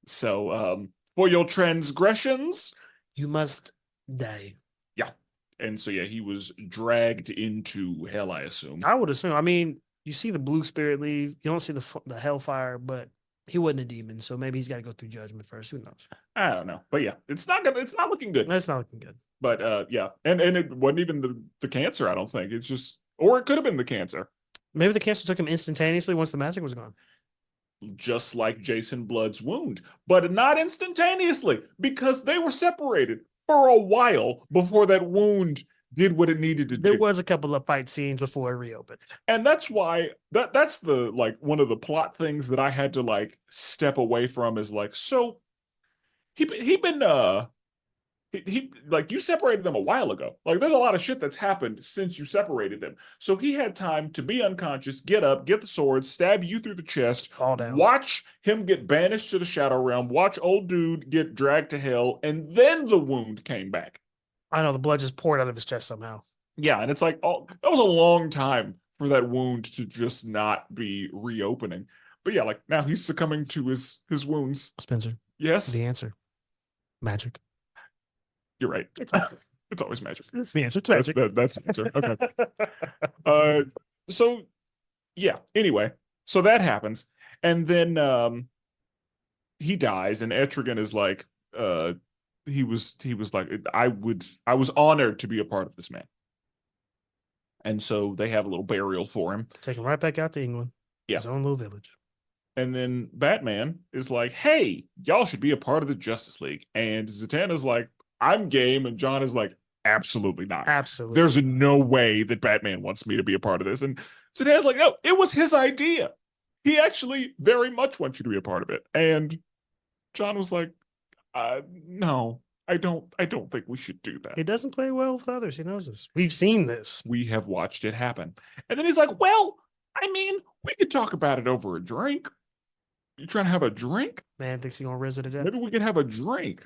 So, for your transgressions, you must die. Yeah. And so, yeah, he was dragged into hell, I assume. I would assume. I mean, you see the blue spirit leave. You don't see the hellfire, but he wasn't a demon, so maybe he's got to go through judgment first. Who knows? I don't know. But yeah, it's not looking good. That's not looking good. But yeah. And it wasn't even the cancer, I don't think. It's just, or it could have been the cancer. Maybe the cancer took him instantaneously once the magic was gone. Just like Jason Blood's wound, but not instantaneously, because they were separated for a while before that wound did what it needed to do. There was a couple of fight scenes before it reopened. And that's why that's the, like, one of the plot things that I had to, like, step away from, is like, so he like, you separated them a while ago. Like, there's a lot of shit that's happened since you separated them. So he had time to be unconscious, get up, get the sword, stab you through the chest, fall down, watch him get banished to the Shadow Realm, watch old dude get dragged to hell, and then the wound came back. I know, the blood just poured out of his chest somehow. Yeah, and it's like, oh, that was a long time for that wound to just not be reopening. But yeah, like, now he's succumbing to his wounds. Spencer. Yes? The answer. Magic. You're right. It's awesome. It's always magic. That's the answer. It's magic. That's the answer. Okay. So yeah, anyway, so that happens. And then he dies, and Etrigan is like, he was like, I was honored to be a part of this man. And so they have a little burial for him. Take him right back out to England. Yeah. His own little village. And then Batman is like, hey, y'all should be a part of the Justice League. And Zatanna's like, I'm game. And John is like, absolutely not. Absolutely. There's no way that Batman wants me to be a part of this. And Zatanna's like, no, it was his idea. He actually very much wants you to be a part of it. And John was like, no, I don't think we should do that. He doesn't play well with others. He knows this. We've seen this. We have watched it happen. And then he's like, well, I mean, we could talk about it over a drink. You trying to have a drink? Man thinks he's gonna rizz it to death. Maybe we can have a drink.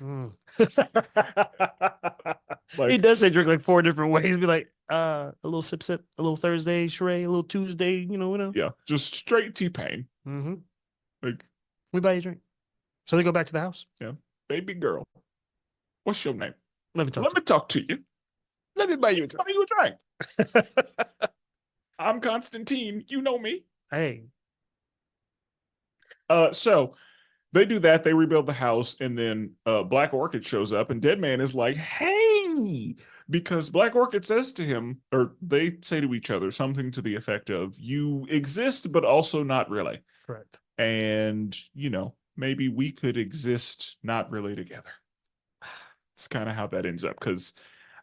Like, he does say drink like 4 different ways. Be like, a little sip, a little Thursday Shrey, a little Tuesday, you know. Yeah, just straight T-Pain. Mm-hmm. Like, we buy you a drink. So they go back to the house. Yeah. Baby girl, what's your name? Let me talk to you. Let me buy you a drink. I'm Constantine. You know me. Hey. So they do that. They rebuild the house, and then Black Orchid shows up, and Deadman is like, hey, because Black Orchid says to him, or they say to each other something to the effect of, you exist, but also not really. Correct. and maybe we could exist not really together. It's kind of how that ends up, because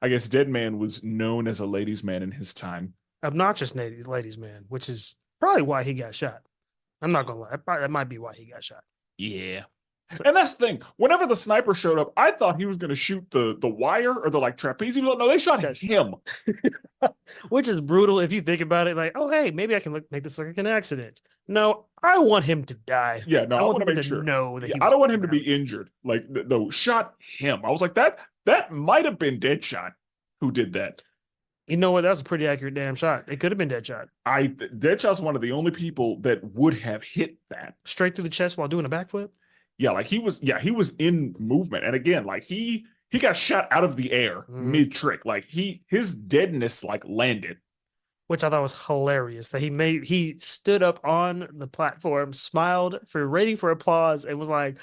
I guess Deadman was known as a ladies' man in his time. Obnoxious ladies man, which is probably why he got shot. I'm not gonna lie, that might be why he got shot. Yeah. And that's the thing. Whenever the sniper showed up, I thought he was going to shoot the wire or the trapeze. He was like, no, they shot him. Which is brutal if you think about it. Like, oh, hey, maybe I can make this look like an accident. No, I want him to die. Yeah, no, I want to make sure. Know that I don't want him to be injured. Like, no, shot him. I was like, that might have been Deadshot who did that. You know what? That was a pretty accurate damn shot. It could have been Deadshot. Deadshot's one of the only people that would have hit that straight through the chest while doing a backflip. Yeah, like he was in movement. And again, like he got shot out of the air mid-trick. Like his deadness like landed. Which I thought was hilarious. That he stood up on the platform, smiled waiting for applause, and was like,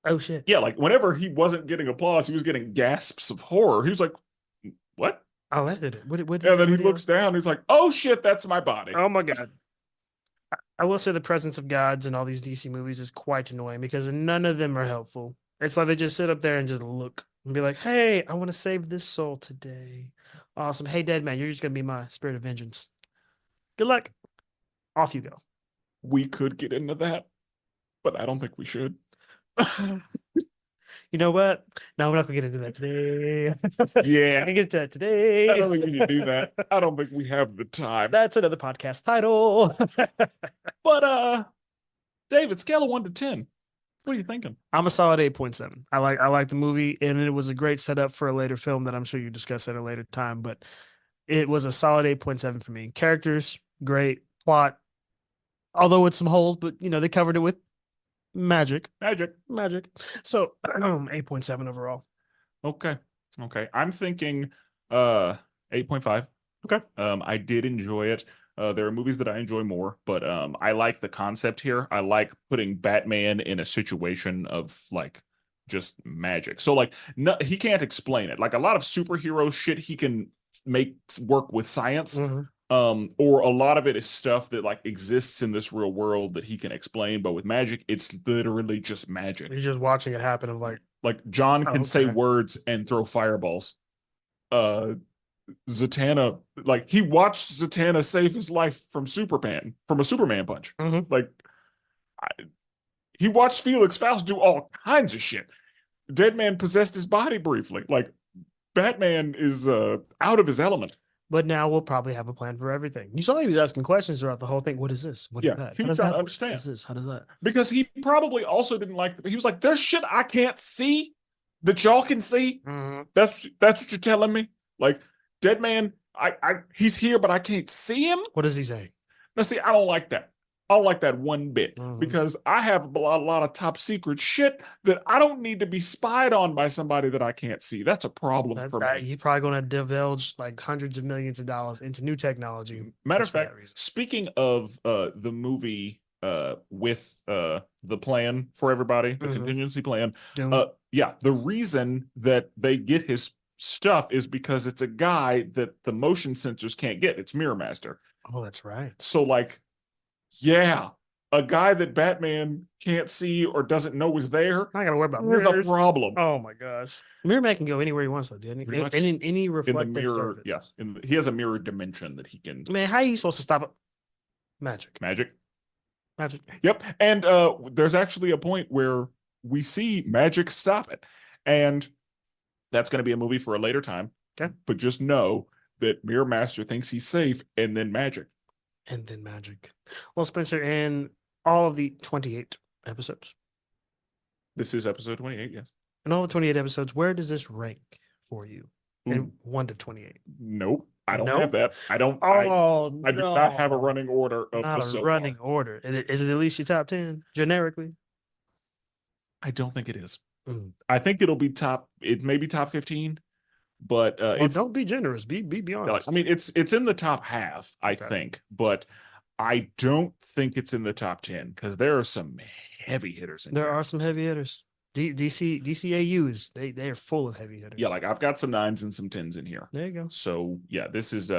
oh shit. Yeah, like whenever he wasn't getting applause, he was getting gasps of horror. He was like, what? I landed it. What and then he looks down, he's like, oh shit, that's my body. Oh my God. I will say the presence of gods in all these DC movies is quite annoying because none of them are helpful. It's like they just sit up there and just look and be like, hey, I want to save this soul today. Awesome. Hey, Deadman, you're just going to be my spirit of vengeance. Good luck. Off you go. We could get into that, but I don't think we should. You know what? No, we're not going to get into that today. Yeah. I can get to that today. I don't think we need to do that. I don't think we have the time. That's another podcast title. But, David, scale of 1 to 10. What are you thinking? I'm a solid 8.7. I like the movie, and it was a great setup for a later film that I'm sure you discuss at a later time, but it was a solid 8.7 for me. Characters, great. Plot, although with some holes, but, they covered it with magic. So 8.7 overall. Okay. I'm thinking 8.5. Okay. I did enjoy it. There are movies that I enjoy more, but I like the concept here. I like putting Batman in a situation of like just magic. So like he can't explain it. Like a lot of superhero shit he can make work with science. Or a lot of it is stuff that like exists in this real world that he can explain, but with magic, it's literally just magic. You're just watching it happen. Of like John can say words and throw fireballs. Zatanna, like he watched Zatanna save his life from a Superman punch. He watched Felix Faust do all kinds of shit. Deadman possessed his body briefly. Like Batman is out of his element. But now we'll probably have a plan for everything. You saw he was asking questions throughout the whole thing. What is this? What is that? He was trying to understand. What is this? How does that? Because he probably also didn't like. He was like, "There's shit I can't see that y'all can see." That's what you're telling me. Like Deadman, he's here, but I can't see him. What does he say? Now, see, I don't like that. I don't like that one bit because I have a lot of top secret shit that I don't need to be spied on by somebody that I can't see. That's a problem for me. You're probably going to divulge like hundreds of millions of dollars into new technology. Matter of fact, speaking of the movie with the plan for everybody, the contingency plan, the reason that they get his stuff is because it's a guy that the motion sensors can't get. It's Mirror Master. Oh, that's right. So like, yeah, a guy that Batman can't see or doesn't know is there. I gotta worry about mirrors. There's a problem. Oh my gosh, Mirror Man can go anywhere he wants to, doesn't he? And in any reflective in the mirror, surface. Yeah, he has a mirror dimension that he can. Man, how are you supposed to stop it? Magic. Yep, and there's actually a point where we see magic stop it, and that's going to be a movie for a later time. Okay, but just know that Mirror Master thinks he's safe, and then magic. Well, Spencer, in all of the 28 episodes. This is episode 28, yes. In all the 28 episodes, where does this rank for you? In 1 to 28? Nope. I don't have that. I don't. Oh, I do not have a running order of not the a running order. Is it at least your top 10 generically? I don't think it is. I think it'll be top. It may be top 15. But don't be generous. Be honest. I mean, it's in the top half, I think, but I don't think it's in the top 10 because there are some heavy hitters in there. There are some heavy hitters. DCAUs, they are full of heavy hitters. Yeah, like I've got some 9s and some 10s in here. There you go. So yeah, this is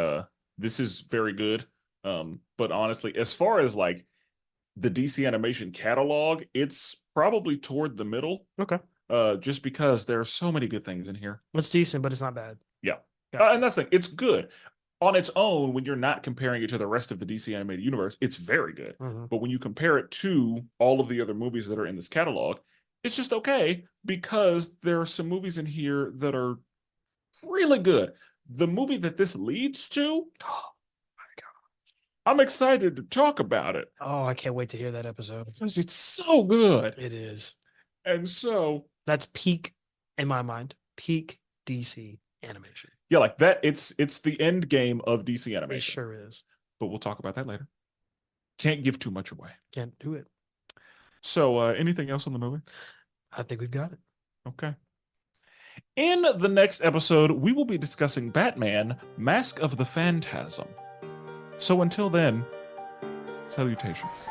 very good. But honestly, as far as like the DC animation catalog, it's probably toward the middle. Okay. Just because there are so many good things in here. It's decent, but it's not bad. Yeah. Gotcha. And that's the thing. It's good. On its own, when you're not comparing it to the rest of the DC animated universe, it's very good. Mhm. But when you compare it to all of the other movies that are in this catalog, it's just okay because there are some movies in here that are really good. The movie that this leads to, Oh my God. I'm excited to talk about it Oh, I can't wait to hear that episode. because it's so good. It is. And so, That's peak, in my mind, peak DC animation. yeah, like that, it's the end game of DC It animation. sure is. But we'll talk about that later. Can't give too much away. Can't do it. So, anything else on the movie? I think we've got it. Okay. In the next episode, we will be discussing Batman, Mask of the Phantasm. So until then, salutations.